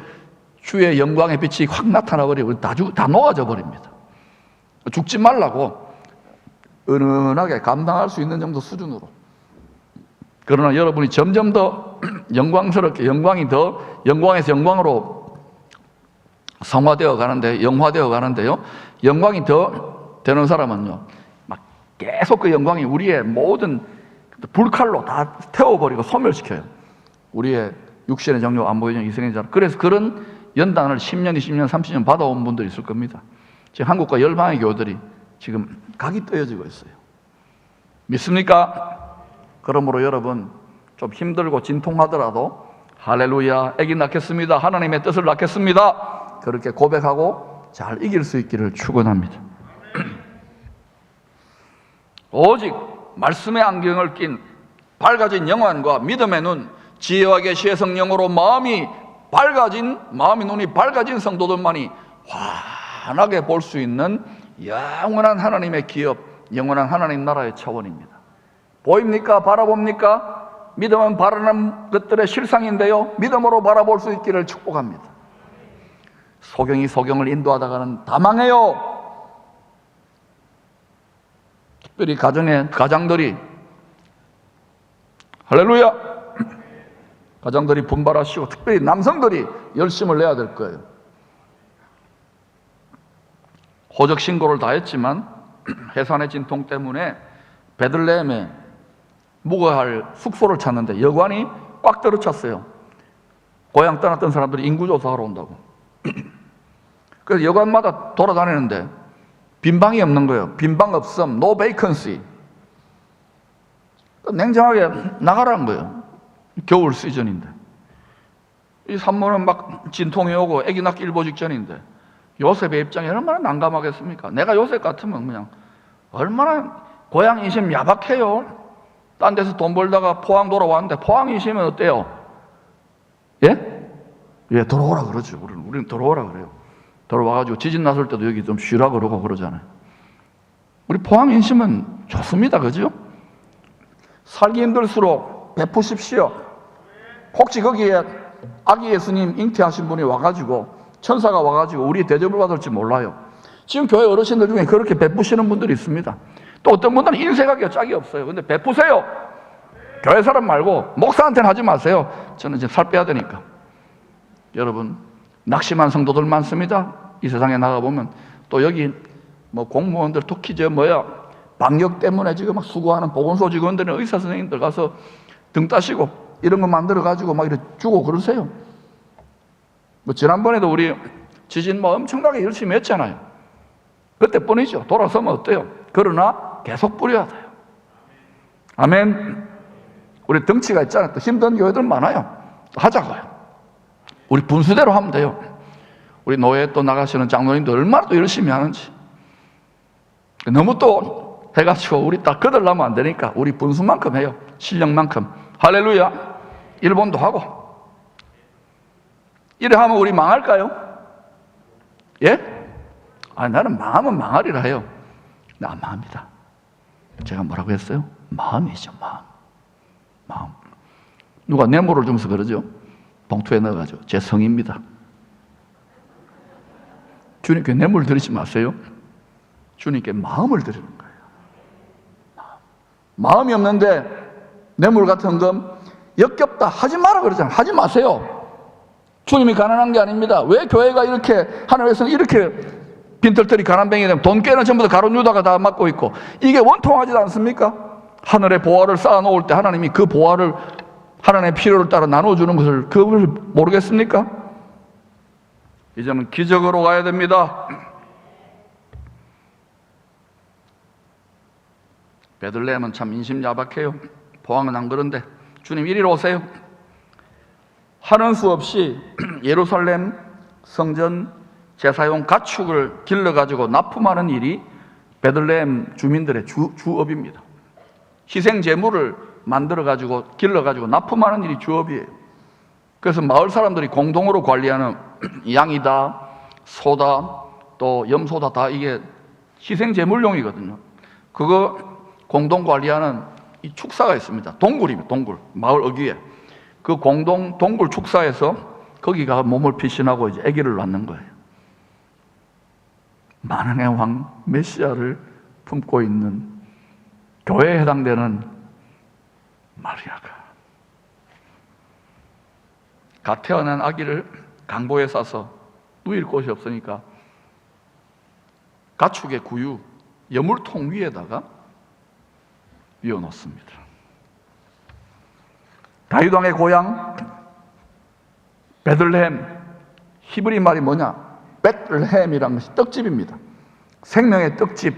주의 영광의 빛이 확 나타나 버리고 다 녹아져 버립니다. 죽지 말라고 은은하게 감당할 수 있는 정도 수준으로. 그러나 여러분이 점점 더 영광스럽게, 영광이 더 영광에서 영광으로 성화되어 가는데, 영화되어 가는데요. 영광이 더 되는 사람은요, 막 계속 그 영광이 우리의 모든 불칼로 다 태워버리고 소멸시켜요. 우리의 육신의 정욕, 안 보이는 이생의 자. 그래서 그런 연단을 10년, 20년, 30년 받아온 분들이 있을 겁니다. 지금 한국과 열방의 교회들이 지금 각이 떠여지고 있어요. 믿습니까? 그러므로 여러분, 좀 힘들고 진통하더라도 할렐루야, 아기 낳겠습니다, 하나님의 뜻을 낳겠습니다, 그렇게 고백하고 잘 이길 수 있기를 축원합니다. 오직 말씀의 안경을 낀 밝아진 영안과 믿음의 눈, 지혜와 계시의 성령으로 마음이 눈이 밝아진 성도들만이 환하게 볼 수 있는 영원한 하나님의 기업, 영원한 하나님 나라의 차원입니다. 보입니까? 바라봅니까? 믿음은 바라는 것들의 실상인데요, 믿음으로 바라볼 수 있기를 축복합니다. 소경이 소경을 인도하다가는 다 망해요. 특별히 가장들이, 할렐루야, 가장들이 분발하시고 특별히 남성들이 열심을 내야 될 거예요. 호적 신고를 다 했지만 해산의 진통 때문에 베들레헴에 묵어야 할 숙소를 찾는데 여관이 꽉 들어찼어요. 고향 떠났던 사람들이 인구조사하러 온다고. 그래서 여관마다 돌아다니는데 빈방이 없는 거예요. 빈방 없음, no vacancy. 냉정하게 나가라는 거예요. 겨울 시즌인데. 이 산모는 막 진통이 오고 아기 낳기 일보 직전인데 요셉의 입장에 얼마나 난감하겠습니까? 내가 요셉 같으면 그냥 얼마나 고향 인심 야박해요. 딴 데서 돈 벌다가 포항 돌아왔는데 포항 인심은 어때요? 예? 예, 들어오라 그러죠. 우리는 들어오라 그래요. 들어와가지고 지진 났을 때도 여기 좀 쉬라 그러고 그러잖아요. 우리 포항 인심은 좋습니다. 그죠? 살기 힘들수록 베푸십시오. 혹시 거기에 아기 예수님 잉태하신 분이 와가지고 천사가 와가지고 우리 대접을 받을지 몰라요. 지금 교회 어르신들 중에 그렇게 베푸시는 분들이 있습니다. 또 어떤 분들은 인색하기가 짝이 없어요. 근데 베푸세요. 교회 사람 말고 목사한테는 하지 마세요. 저는 이제 살 빼야 되니까. 여러분, 낙심한 성도들 많습니다. 이 세상에 나가보면. 또 여기 뭐 공무원들, 특히 방역 때문에 지금 막 수고하는 보건소 직원들이나 의사 선생님들 가서 등 따시고 이런 거 만들어가지고 막 이렇게 주고 그러세요. 뭐 지난번에도 우리 지진 엄청나게 열심히 했잖아요. 그때뿐이죠. 돌아서면 어때요? 그러나 계속 뿌려야 돼요. 아멘. 우리 덩치가 있잖아요. 또 힘든 교회들 많아요. 또 하자고요. 우리 분수대로 하면 돼요. 우리 노예 또 나가시는 장로님도 얼마나 또 열심히 하는지. 너무 또 해가지고 우리 딱 거들려면 안 되니까 우리 분수만큼 해요. 실력만큼. 할렐루야. 일본도 하고. 이래 하면 우리 망할까요? 예? 나는 망하면 망하리라 해요. 나 안 망합니다. 제가 뭐라고 했어요? 마음이죠, 마음. 누가 뇌물을 주면서 그러죠? 봉투에 넣어가지고 제 성입니다. 주님께 뇌물 드리지 마세요. 주님께 마음을 드리는 거예요. 마음이 없는데 뇌물 같은 건 역겹다 하지 마라 그러잖아요. 하지 마세요. 주님이 가난한 게 아닙니다. 왜 교회가 이렇게 하늘에서는 이렇게 빈털터리 가난뱅이 되면 돈 깨는 전부 다 가룟 유다가 다 맡고 있고 이게 원통하지 않습니까? 하늘의 보화를 쌓아놓을 때 하나님이 그 보화를 하나님의 필요를 따라 나눠주는 것을 그걸 모르겠습니까? 이제는 기적으로 가야 됩니다. 베들레헴은 참 인심야박해요. 포항은 안 그런데 주님 이리로 오세요. 하는 수 없이 예루살렘 성전 제사용 가축을 길러가지고 납품하는 일이 베들레헴 주민들의 주업입니다. 희생 제물을 만들어가지고 길러가지고 납품하는 일이 주업이에요. 그래서 마을 사람들이 공동으로 관리하는 양이다, 소다, 또 염소다, 다 이게 희생 제물용이거든요. 그거 공동 관리하는 이 축사가 있습니다. 동굴입니다. 동굴, 마을 어귀에 그 공동 동굴 축사에서 거기가 몸을 피신하고 이제 아기를 낳는 거예요. 만왕의 왕 메시아를 품고 있는 교회에 해당되는 마리아가 갓 태어난 아기를 강보에 싸서 누일 곳이 없으니까 가축의 구유 여물통 위에다가 위어놓습니다. 다윗 왕의 고향 베들레헴, 히브리 말이 뭐냐? 베틀레헴이라는 것이 떡집입니다. 생명의 떡집.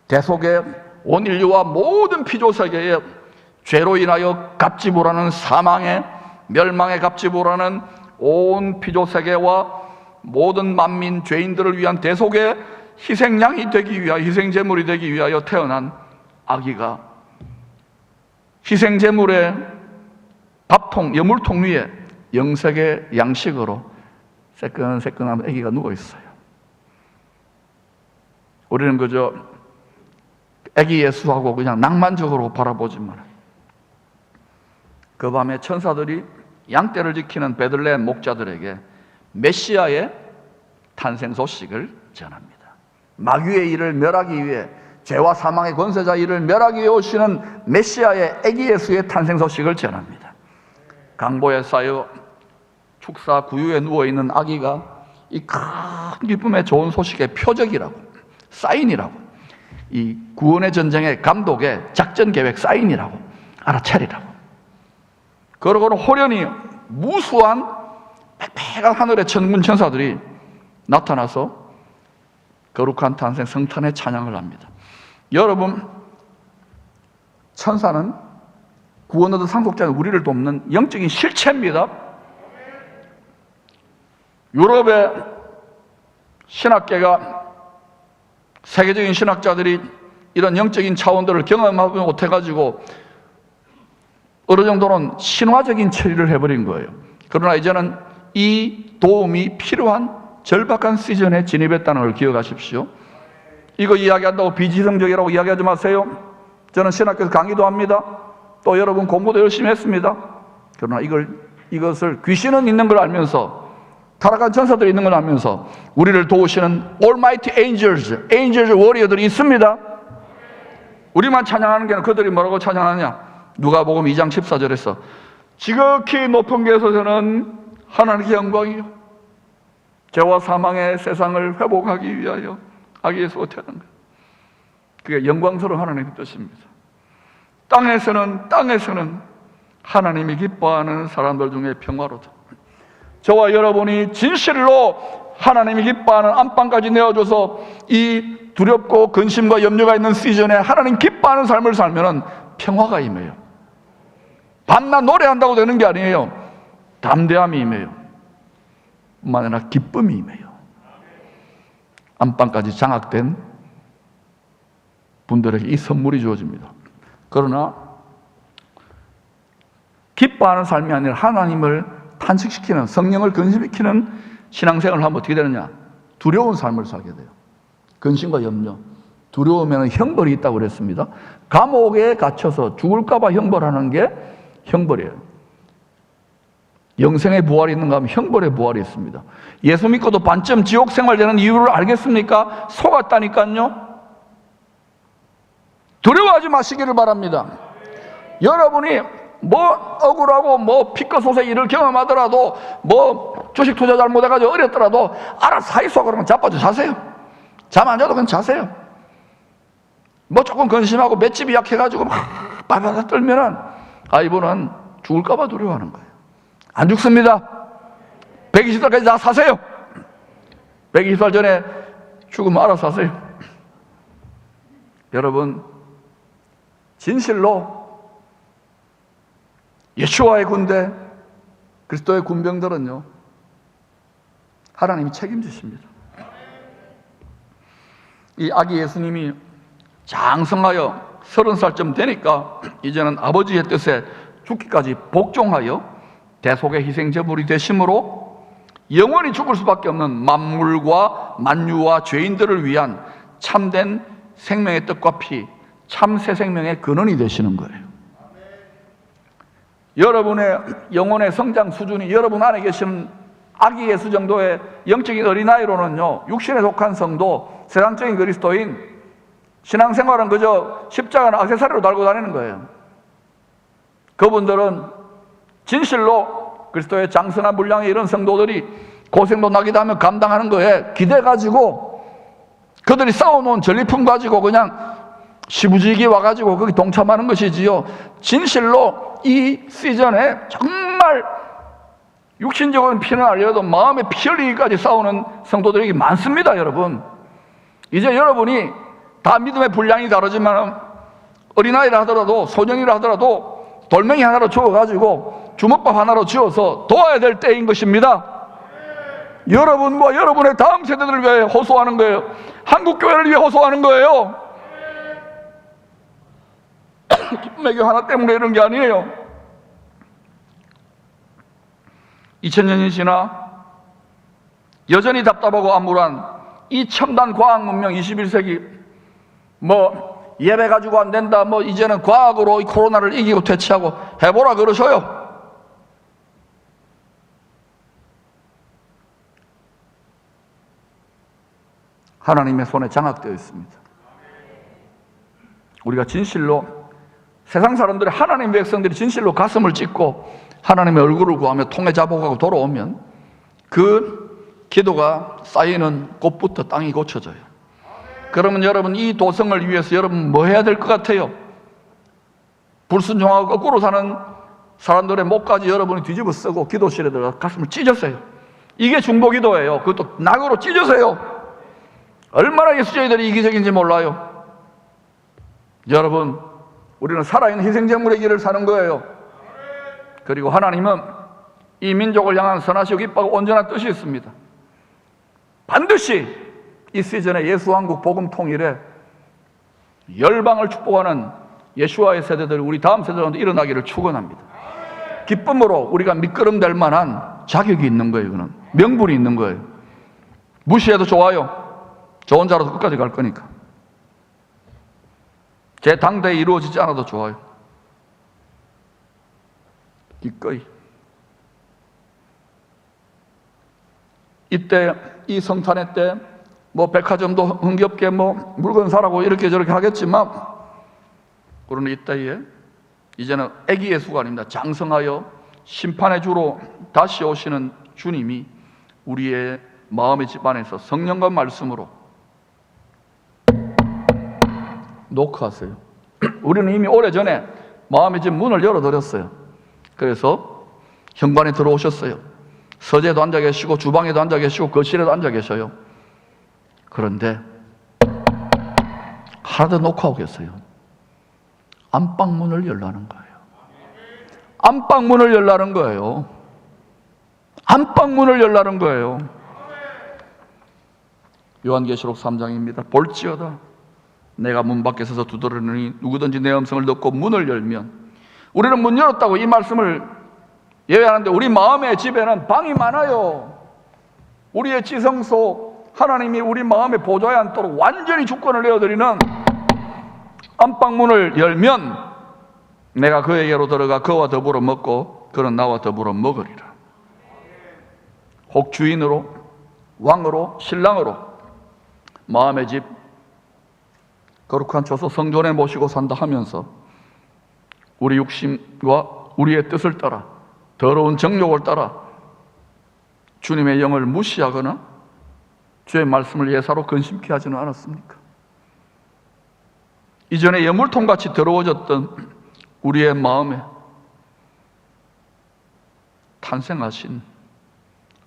대속의 온 인류와 모든 피조세계의 죄로 인하여 갑지보라는 사망의 멸망의 갑지보라는 온 피조세계와 모든 만민 죄인들을 위한 대속의 희생양이 되기 위하여, 희생제물이 되기 위하여 태어난 아기가 희생제물의 밥통, 여물통 위에 영색의 양식으로 새끈새끈한 아기가 누워있어요. 우리는 그저 아기 예수하고 그냥 낭만적으로 바라보지만 그 밤에 천사들이 양떼를 지키는 베들레헴 목자들에게 메시아의 탄생 소식을 전합니다. 마귀의 일을 멸하기 위해, 죄와 사망의 권세자 일을 멸하기 위해 오시는 메시아의 아기 예수의 탄생 소식을 전합니다. 강보에 쌓여 축사 구유에 누워있는 아기가 이 큰 기쁨의 좋은 소식의 표적이라고, 사인이라고, 이 구원의 전쟁의 감독의 작전 계획 사인이라고 알아차리라고. 그러고는 호련히 무수한 빽빽한 하늘의 천군 천사들이 나타나서 거룩한 탄생 성탄의 찬양을 합니다. 여러분, 천사는 구원 얻은 상속자는 우리를 돕는 영적인 실체입니다. 유럽의 신학계가, 세계적인 신학자들이 이런 영적인 차원들을 경험하지 못해가지고 어느 정도는 신화적인 처리를 해버린 거예요. 그러나 이제는 이 도움이 필요한 절박한 시즌에 진입했다는 걸 기억하십시오. 이거 이야기한다고 비지성적이라고 이야기하지 마세요. 저는 신학교에서 강의도 합니다. 또 여러분 공부도 열심히 했습니다. 그러나 이것을 귀신은 있는 걸 알면서, 타락한 천사들이 있는 걸 알면서 우리를 도우시는 Almighty Angels, 워리어들이 있습니다. 우리만 찬양하는 게 아니라 그들이 뭐라고 찬양하느냐? 누가복음 2장 14절에서 지극히 높은 곳에서는 하나님의 영광이요, 죄와 사망의 세상을 회복하기 위하여 아기 예수가 태어난 거예요. 그게 영광스러운 하나님의 뜻입니다. 땅에서는 하나님이 기뻐하는 사람들 중에 평화로다. 저와 여러분이 진실로 하나님이 기뻐하는 안방까지 내어줘서 이 두렵고 근심과 염려가 있는 시즌에 하나님 기뻐하는 삶을 살면 평화가 임해요. 밤낮 노래한다고 되는 게 아니에요. 담대함이 임해요. 뿐만 아니라 기쁨이 임해요. 안방까지 장악된 분들에게 이 선물이 주어집니다. 그러나 기뻐하는 삶이 아니라 하나님을 탄식시키는, 성령을 근심시키는 신앙생활을 하면 어떻게 되느냐? 두려운 삶을 살게 돼요. 근심과 염려. 두려우면 형벌이 있다고 그랬습니다. 감옥에 갇혀서 죽을까 봐 형벌하는 게 형벌이에요. 영생의 부활이 있는가 하면 형벌의 부활이 있습니다. 예수 믿고도 반쯤 지옥 생활 되는 이유를 알겠습니까? 속았다니까요. 두려워하지 마시기를 바랍니다. 여러분이 뭐 억울하고 뭐 피꺼소세 일을 경험하더라도, 뭐 주식 투자 잘못해가지고 어렸더라도 알아서 사이 속으로는 자빠져 자세요. 잠 안 자도 그냥 자세요. 뭐 조금 근심하고 맷집이 약해가지고 막 바바바 떨면은 이분은 죽을까봐 두려워하는 거예요. 안 죽습니다. 120살까지 다 사세요. 120살 전에 죽으면 알아서 하세요. 여러분, 진실로 예수와의 군대, 그리스도의 군병들은요, 하나님이 책임지십니다. 이 아기 예수님이 장성하여 30살쯤 되니까 이제는 아버지의 뜻에 죽기까지 복종하여 대속의 희생제물이 되심으로 영원히 죽을 수밖에 없는 만물과 만유와 죄인들을 위한 참된 생명의 뜻과 피, 참 새 생명의 근원이 되시는 거예요. 여러분의 영혼의 성장 수준이 여러분 안에 계시는 아기 예수 정도의 영적인 어린아이로는요, 육신에 속한 성도, 세상적인 그리스도인, 신앙생활은 그저 십자가나 액세서리로 달고 다니는 거예요. 그분들은 진실로 그리스도의 장성한 분량의 이런 성도들이 고생도 나기도 하면 감당하는 거에 기대가지고 그들이 쌓아놓은 전리품 가지고 그냥 시부지기 와가지고 거기 동참하는 것이지요, 진실로 이 시즌에 정말 육신적인 피는 알려도 마음의 피 흘리기까지 싸우는 성도들이 많습니다. 여러분, 이제 여러분이 다 믿음의 분량이 다르지만 어린아이라 하더라도 소년이라 하더라도 돌멩이 하나로 주워가지고 주먹밥 하나로 쥐어서 도와야 될 때인 것입니다. 여러분과 여러분의 다음 세대들을 위해 호소하는 거예요. 한국교회를 위해 호소하는 거예요. 기쁨의 교 하나 때문에 이런 게 아니에요. 2000년이 지나 여전히 답답하고 암울한 이 첨단 과학 문명 21세기, 뭐 예배 가지고 안 된다, 뭐 이제는 과학으로 이 코로나를 이기고 퇴치하고 해보라 그러셔요. 하나님의 손에 장악되어 있습니다. 우리가 진실로, 세상 사람들이, 하나님의 백성들이 진실로 가슴을 찢고 하나님의 얼굴을 구하며 통해 자복하고 돌아오면 그 기도가 쌓이는 곳부터 땅이 고쳐져요. 그러면 여러분, 이 도성을 위해서 여러분 뭐 해야 될 것 같아요? 불순종하고 거꾸로 사는 사람들의 목까지 여러분이 뒤집어 쓰고 기도실에 들어가 가슴을 찢으세요. 이게 중보기도예요. 그것도 낙으로 찢으세요. 얼마나 예수자들이 이기적인지 몰라요. 여러분, 우리는 살아있는 희생제물의 길을 사는 거예요. 그리고 하나님은 이 민족을 향한 선하시고 기뻐하고 온전한 뜻이 있습니다. 반드시 이 시즌에 예수왕국 복음 통일에 열방을 축복하는 예수와의 세대들, 우리 다음 세대들한테 일어나기를 축원합니다. 기쁨으로 우리가 미끄럼될 만한 자격이 있는 거예요. 그는 명분이 있는 거예요. 무시해도 좋아요. 저 혼자라도 끝까지 갈 거니까. 제 당대에 이루어지지 않아도 좋아요. 기꺼이. 이때 이 성탄의 때 뭐 백화점도 흥겹게 뭐 물건 사라고 이렇게 저렇게 하겠지만, 그러나 이때에 이제는 애기 예수가 아닙니다. 장성하여 심판의 주로 다시 오시는 주님이 우리의 마음의 집안에서 성령과 말씀으로 노크하세요. 우리는 이미 오래전에 마음의 집 문을 열어드렸어요. 그래서 현관에 들어오셨어요. 서재도 앉아 계시고 주방에도 앉아 계시고 거실에도 앉아 계셔요. 그런데 하나 더 놓고 계세요. 안방문을 열라는 거예요. 안방문을 열라는 거예요. 안방문을 열라는 거예요. 요한계시록 3장입니다. 볼지어다 내가 문 밖에 서서 두드리니 누구든지 내 음성을 듣고 문을 열면, 우리는 문 열었다고 이 말씀을 예외하는데 우리 마음의 집에는 방이 많아요. 우리의 지성소, 하나님이 우리 마음의 보좌에 앉도록 완전히 주권을 내어드리는 안방문을 열면 내가 그에게로 들어가 그와 더불어 먹고 그는 나와 더불어 먹으리라. 혹 주인으로, 왕으로, 신랑으로 마음의 집 거룩한 처소 성전에 모시고 산다 하면서 우리 육신과 우리의 뜻을 따라 더러운 정욕을 따라 주님의 영을 무시하거나 주의 말씀을 예사로 근심케 하지는 않았습니까? 이전에 예물통같이 더러워졌던 우리의 마음에 탄생하신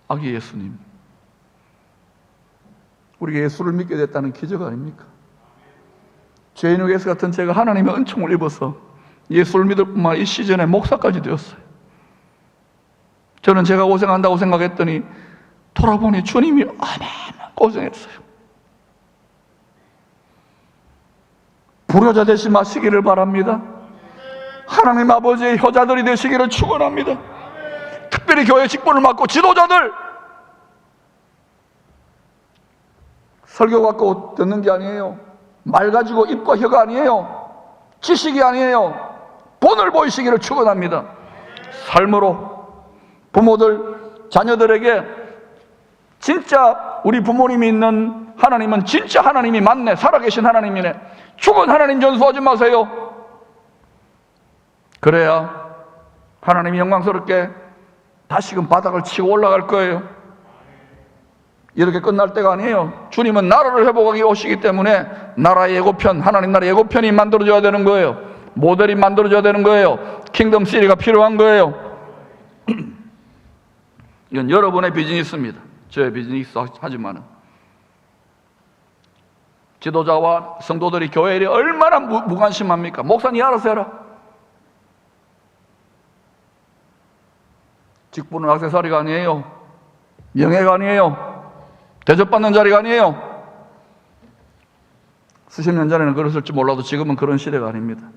아기 예수님, 우리가 예수를 믿게 됐다는 기적 아닙니까? 죄인의 예수 같은 제가 하나님의 은총을 입어서 예수를 믿을 뿐만 아니라 이 시즌에 목사까지 되었어요. 저는 제가 고생한다고 생각했더니 돌아보니 주님이 얼마나 고생했어요. 불효자 되지 마시기를 바랍니다. 하나님 아버지의 효자들이 되시기를 축원합니다. 특별히 교회 직분을 맡고 지도자들, 설교 갖고 듣는 게 아니에요. 말 가지고 입과 혀가 아니에요. 지식이 아니에요. 본을 보이시기를 축원합니다. 삶으로 부모들, 자녀들에게 진짜 우리 부모님이 있는 하나님은 진짜 하나님이 맞네, 살아계신 하나님이네, 죽은 하나님 전수하지 마세요. 그래야 하나님이 영광스럽게 다시금 바닥을 치고 올라갈 거예요. 이렇게 끝날 때가 아니에요. 주님은 나라를 회복하기 오시기 때문에 나라의 예고편, 하나님 나라의 예고편이 만들어져야 되는 거예요. 모델이 만들어져야 되는 거예요. 킹덤 시리가 필요한 거예요. 이건 여러분의 비즈니스입니다. 저의 비즈니스 하지만은 지도자와 성도들이 교회 일에 얼마나 무관심합니까? 목사님 알아서 해라. 직분은 액세서리가 아니에요. 명예가 아니에요. 대접받는 자리가 아니에요. 수십 년 전에는 그랬을지 몰라도 지금은 그런 시대가 아닙니다.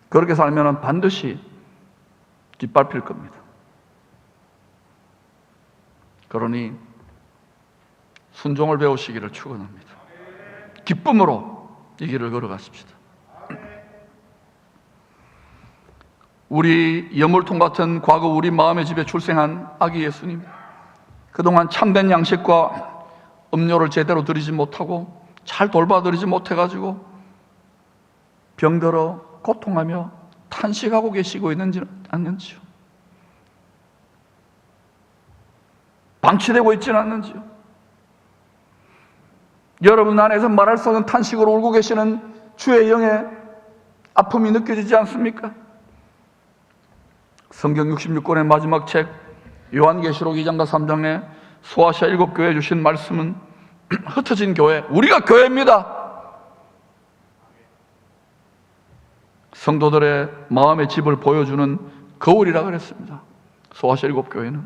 그렇게 살면 반드시 뒷밟힐 겁니다. 그러니 순종을 배우시기를 축원합니다. 기쁨으로 이 길을 걸어가십시다. 우리 여물통 같은 과거 우리 마음의 집에 출생한 아기 예수님, 그동안 참된 양식과 음료를 제대로 드리지 못하고 잘 돌봐드리지 못해가지고 병들어 고통하며 탄식하고 계시고 있는지 않는지요? 방치되고 있지는 않는지요? 여러분 안에서 말할 수 없는 탄식으로 울고 계시는 주의 영의 아픔이 느껴지지 않습니까? 성경 66권의 마지막 책 요한계시록 2장과 3장에 소아시아 7교회에 주신 말씀은 흩어진 교회, 우리가 교회입니다. 성도들의 마음의 집을 보여주는 거울이라 그랬습니다. 소아시아 7교회는.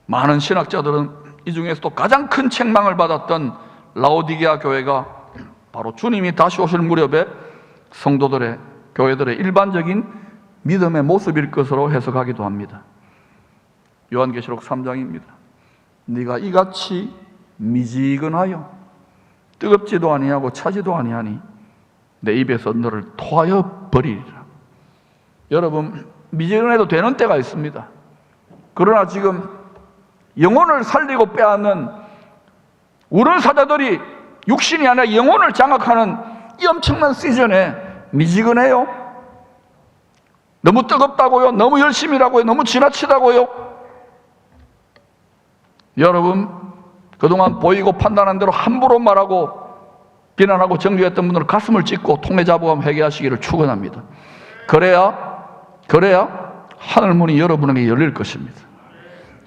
많은 신학자들은 이 중에서도 가장 큰 책망을 받았던 라오디게아 교회가 바로 주님이 다시 오실 무렵에 성도들의, 교회들의 일반적인 믿음의 모습일 것으로 해석하기도 합니다. 요한계시록 3장입니다. 네가 이같이 미지근하여 뜨겁지도 아니하고 차지도 아니하니 내 입에서 너를 토하여 버리리라. 여러분, 미지근해도 되는 때가 있습니다. 그러나 지금 영혼을 살리고 빼앗는 우는 사자들이 육신이 아니라 영혼을 장악하는 이 엄청난 시즌에 미지근해요? 너무 뜨겁다고요? 너무 열심히라고요? 너무 지나치다고요? 여러분, 그동안 보이고 판단한 대로 함부로 말하고 비난하고 정죄했던 분들은 가슴을 찢고 통해 잡아가며 회개하시기를 축원합니다. 그래야 하늘문이 여러분에게 열릴 것입니다.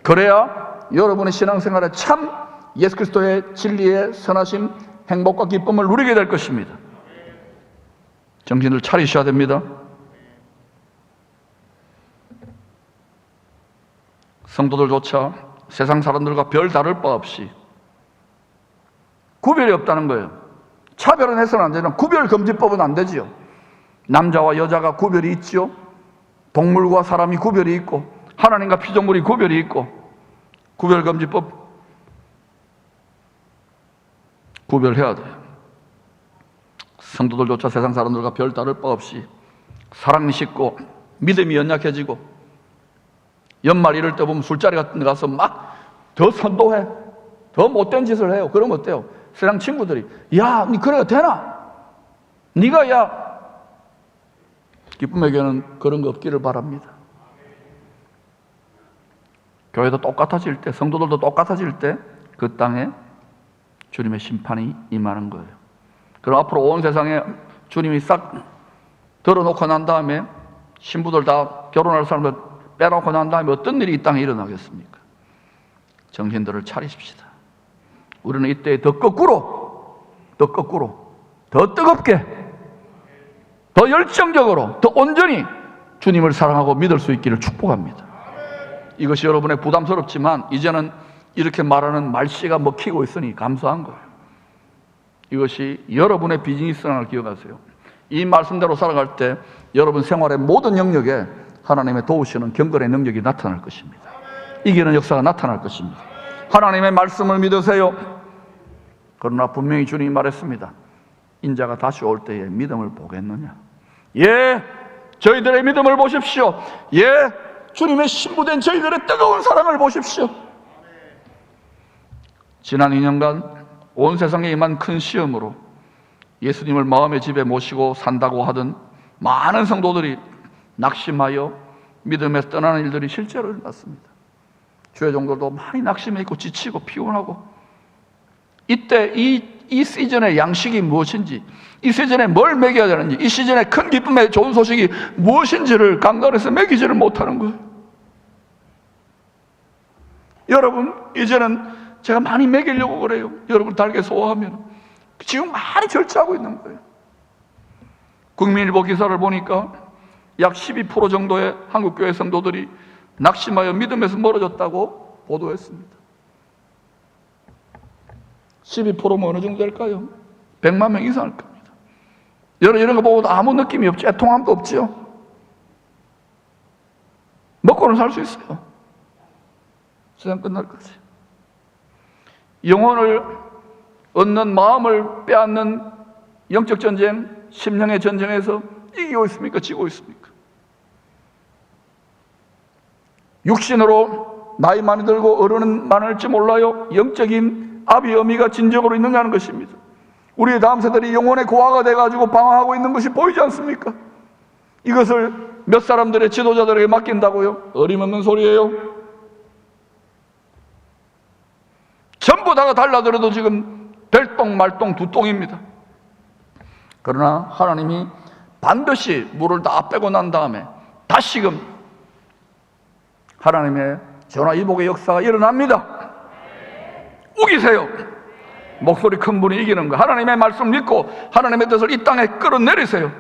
그래야 여러분의 신앙생활에 참 예수 그리스도의 진리의 선하심, 행복과 기쁨을 누리게 될 것입니다. 정신을 차리셔야 됩니다. 성도들조차 세상 사람들과 별 다를 바 없이 구별이 없다는 거예요. 차별은 해서는 안 되는, 구별금지법은 안 되지요. 남자와 여자가 구별이 있지요. 동물과 사람이 구별이 있고 하나님과 피조물이 구별이 있고 구별금지법 구별해야 돼요. 성도들조차 세상 사람들과 별 다를 바 없이 사랑이 식고 믿음이 연약해지고 연말 이럴 때 보면 술자리 같은 데 가서 막 더 선도해, 더 못된 짓을 해요. 그러면 어때요? 세상 친구들이 야, 니 그래야 되나? 니가 야, 기쁨에게는 그런 거 없기를 바랍니다. 교회도 똑같아질 때, 성도들도 똑같아질 때 그 땅에 주님의 심판이 임하는 거예요. 그럼 앞으로 온 세상에 주님이 싹 들어놓고 난 다음에 신부들 다 결혼할 사람들 빼놓고 난 다음에 어떤 일이 이 땅에 일어나겠습니까? 정신들을 차리십시다. 우리는 이때 더 거꾸로, 더 뜨겁게, 더 열정적으로, 더 온전히 주님을 사랑하고 믿을 수 있기를 축복합니다. 이것이 여러분의 부담스럽지만 이제는 이렇게 말하는 말씨가 먹히고 있으니 감사한 거예요. 이것이 여러분의 비즈니스라는 걸 기억하세요. 이 말씀대로 살아갈 때 여러분 생활의 모든 영역에 하나님의 도우시는 경건의 능력이 나타날 것입니다. 이기는 역사가 나타날 것입니다. 하나님의 말씀을 믿으세요. 그러나 분명히 주님이 말했습니다. 인자가 다시 올 때에 믿음을 보겠느냐? 예, 저희들의 믿음을 보십시오. 예, 주님의 신부된 저희들의 뜨거운 사랑을 보십시오. 지난 2년간 온 세상에 임한 큰 시험으로 예수님을 마음의 집에 모시고 산다고 하던 많은 성도들이 낙심하여 믿음에서 떠나는 일들이 실제로 일어났습니다. 주의 종들도 많이 낙심해 있고 지치고 피곤하고, 이때 이 시즌의 양식이 무엇인지, 이 시즌에 뭘 먹여야 되는지, 이 시즌에 큰 기쁨의 좋은 소식이 무엇인지를 강단에서 먹이지를 못하는 거예요. 여러분, 이제는 제가 많이 먹이려고 그래요. 여러분 달게 소화하면 지금 많이 절제하고 있는 거예요. 국민일보 기사를 보니까 약 12% 정도의 한국교회 성도들이 낙심하여 믿음에서 멀어졌다고 보도했습니다. 12%면 어느 정도 될까요? 100만 명 이상일 겁니다. 이런 거 보고도 아무 느낌이 없죠. 애통함도 없죠. 먹고는 살 수 있어요. 세상 끝날까지. 영혼을 얻는 마음을 빼앗는 영적 전쟁, 심령의 전쟁에서 이기고 있습니까? 지고 있습니까? 육신으로 나이 많이 들고 어른은 많을지 몰라요. 영적인 아비 어미가 진정으로 있느냐는 것입니다. 우리의 다음 세대들이 영혼의 고아가 돼가지고 방황하고 있는 것이 보이지 않습니까? 이것을 몇 사람들의 지도자들에게 맡긴다고요? 어림없는 소리예요. 전부 다가 달라들어도 지금 별똥 말똥 두똥입니다. 그러나 하나님이 반드시 물을 다 빼고 난 다음에 다시금 하나님의 전화위복의 역사가 일어납니다. 우기세요. 목소리 큰 분이 이기는 거. 하나님의 말씀 믿고 하나님의 뜻을 이 땅에 끌어내리세요.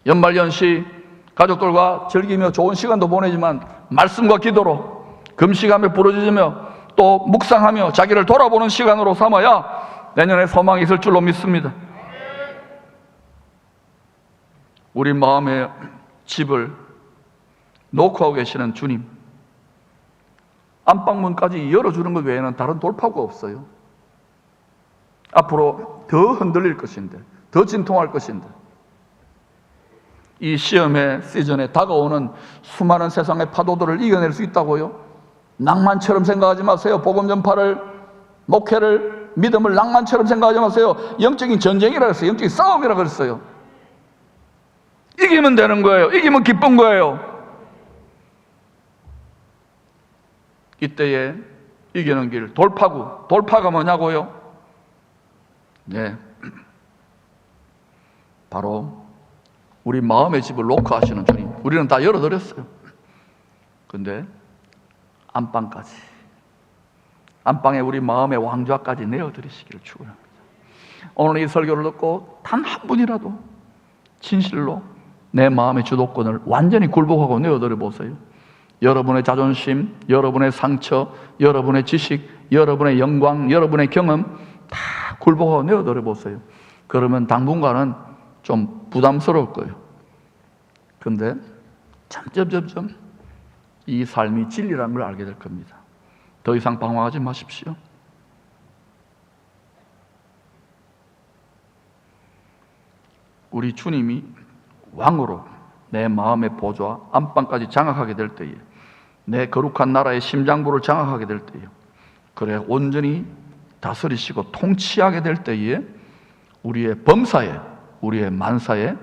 연말연시 가족들과 즐기며 좋은 시간도 보내지만 말씀과 기도로 금식하며 부르짖으며 또 묵상하며 자기를 돌아보는 시간으로 삼아야 내년에 소망이 있을 줄로 믿습니다. 우리 마음의 집을 놓고 하고 계시는 주님, 안방문까지 열어주는 것 외에는 다른 돌파구가 없어요. 앞으로 더 흔들릴 것인데, 더 진통할 것인데, 이 시험의 시즌에 다가오는 수많은 세상의 파도들을 이겨낼 수 있다고요? 낭만처럼 생각하지 마세요. 복음 전파를, 목회를, 믿음을 낭만처럼 생각하지 마세요. 영적인 전쟁이라 그랬어요. 영적인 싸움이라 그랬어요. 이기면 되는 거예요. 이기면 기쁜 거예요. 이때에 이기는 길, 돌파구. 돌파가 뭐냐고요? 네, 바로 우리 마음의 집을 놓고 하시는 주님. 우리는 다 열어드렸어요. 근데 안방까지, 안방에 우리 마음의 왕좌까지 내어드리시기를 축원합니다. 오늘 이 설교를 듣고 단 한 분이라도 진실로 내 마음의 주도권을 완전히 굴복하고 내어드려 보세요. 여러분의 자존심, 여러분의 상처, 여러분의 지식, 여러분의 영광, 여러분의 경험 다 굴복하고 내어드려 보세요. 그러면 당분간은 좀 부담스러울 거예요. 근데 점점 이 삶이 진리라는 걸 알게 될 겁니다. 더 이상 방황하지 마십시오. 우리 주님이 왕으로 내 마음의 보좌 안방까지 장악하게 될 때에, 내 거룩한 나라의 심장부를 장악하게 될 때에, 그래 온전히 다스리시고 통치하게 될 때에 우리의 범사에, 우리의 만사에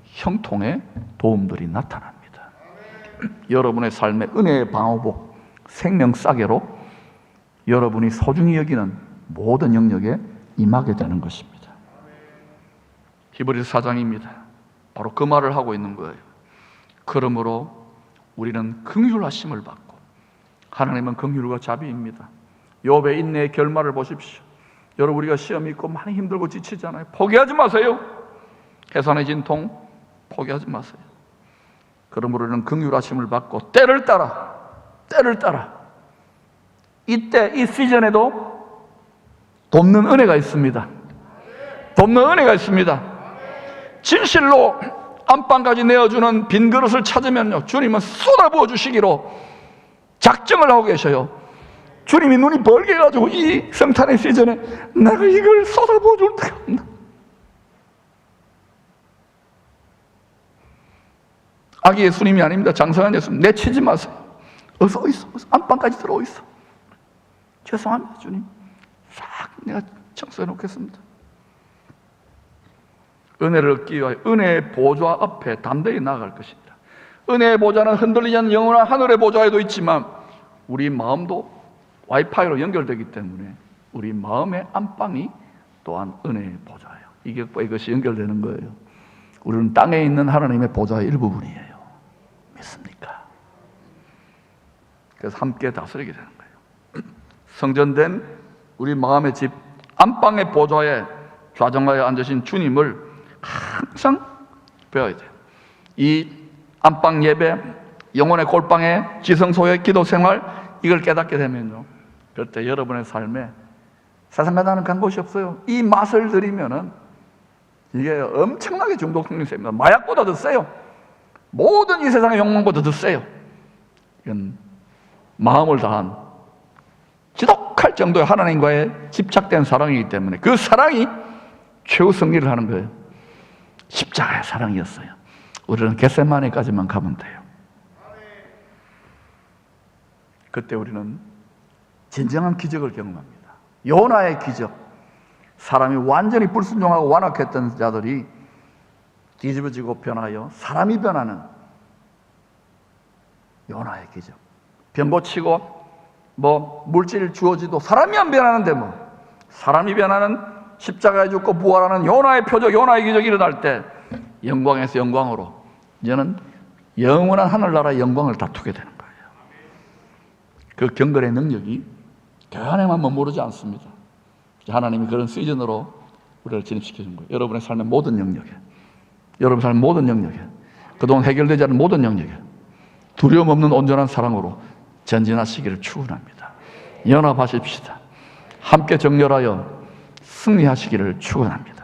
형통의 도움들이 나타납니다. 여러분의 삶의 은혜의 방어복, 생명 싸개로 여러분이 소중히 여기는 모든 영역에 임하게 되는 것입니다. 히브리서 4장입니다. 바로 그 말을 하고 있는 거예요. 그러므로 우리는 긍휼하심을 받고, 하나님은 긍휼과 자비입니다. 욥의 인내의 결말을 보십시오. 여러분, 우리가 시험이 있고 많이 힘들고 지치잖아요. 포기하지 마세요. 해산의 진통 포기하지 마세요. 그러므로 우리는 긍휼하심을 받고 때를 따라 이때 이 시즌에도 돕는 은혜가 있습니다. 돕는 은혜가 있습니다. 진실로 안방까지 내어주는 빈 그릇을 찾으면요, 주님은 쏟아부어 주시기로 작정을 하고 계셔요. 주님이 눈이 벌게 해가지고 이 성탄의 시즌에 내가 이걸 쏟아부어 줄 때가 없나. 아기 예수님이 아닙니다. 장성한 예수님. 내치지 마세요. 어서 있어. 안방까지 들어오 있어. 죄송합니다, 주님. 싹 내가 청소해 놓겠습니다. 은혜를 얻기 위하여 은혜의 보좌 앞에 담대히 나아갈 것입니다. 은혜의 보좌는 흔들리지 않는 영원한 하늘의 보좌에도 있지만 우리 마음도 와이파이로 연결되기 때문에 우리 마음의 안방이 또한 은혜의 보좌예요. 이것이 연결되는 거예요. 우리는 땅에 있는 하나님의 보좌의 일부분이에요. 믿습니까? 그래서 함께 다스리게 되는 거예요. 성전된 우리 마음의 집 안방의 보좌에 좌정하여 앉으신 주님을 항상 배워야 돼요. 이 안방 예배, 영혼의 골방의 지성소의 기도 생활, 이걸 깨닫게 되면요, 그때 여러분의 삶에 세상과 나는 간 곳이 없어요. 이 맛을 들이면은 이게 엄청나게 중독 성립됩니다. 마약보다 더 세요. 모든 이 세상의 욕망보다 더 세요. 이건 마음을 다한 지독할 정도의 하나님과의 집착된 사랑이기 때문에 그 사랑이 최후 승리를 하는 거예요. 십자가의 사랑이었어요. 우리는 겟세마네까지만 가면 돼요. 그때 우리는 진정한 기적을 경험합니다. 요나의 기적. 사람이 완전히 불순종하고 완악했던 자들이 뒤집어지고 변하여 사람이 변하는 요나의 기적. 병 고치고 물질 주어지도 사람이 안 변하는데 사람이 변하는, 십자가에 죽고 부활하는 요나의 표적, 요나의 기적이 일어날 때 영광에서 영광으로 이제는 영원한 하늘나라의 영광을 다투게 되는 거예요. 그 경건의 능력이 교회 안에만 머무르지 않습니다. 하나님이 그런 시즌으로 우리를 진입시켜 준 거예요. 여러분의 삶의 모든 영역에, 여러분 삶의 모든 영역에, 그동안 해결되지 않은 모든 영역에 두려움 없는 온전한 사랑으로 전진하시기를 축원합니다. 연합하십시다. 함께 정렬하여 승리하시기를 축원합니다.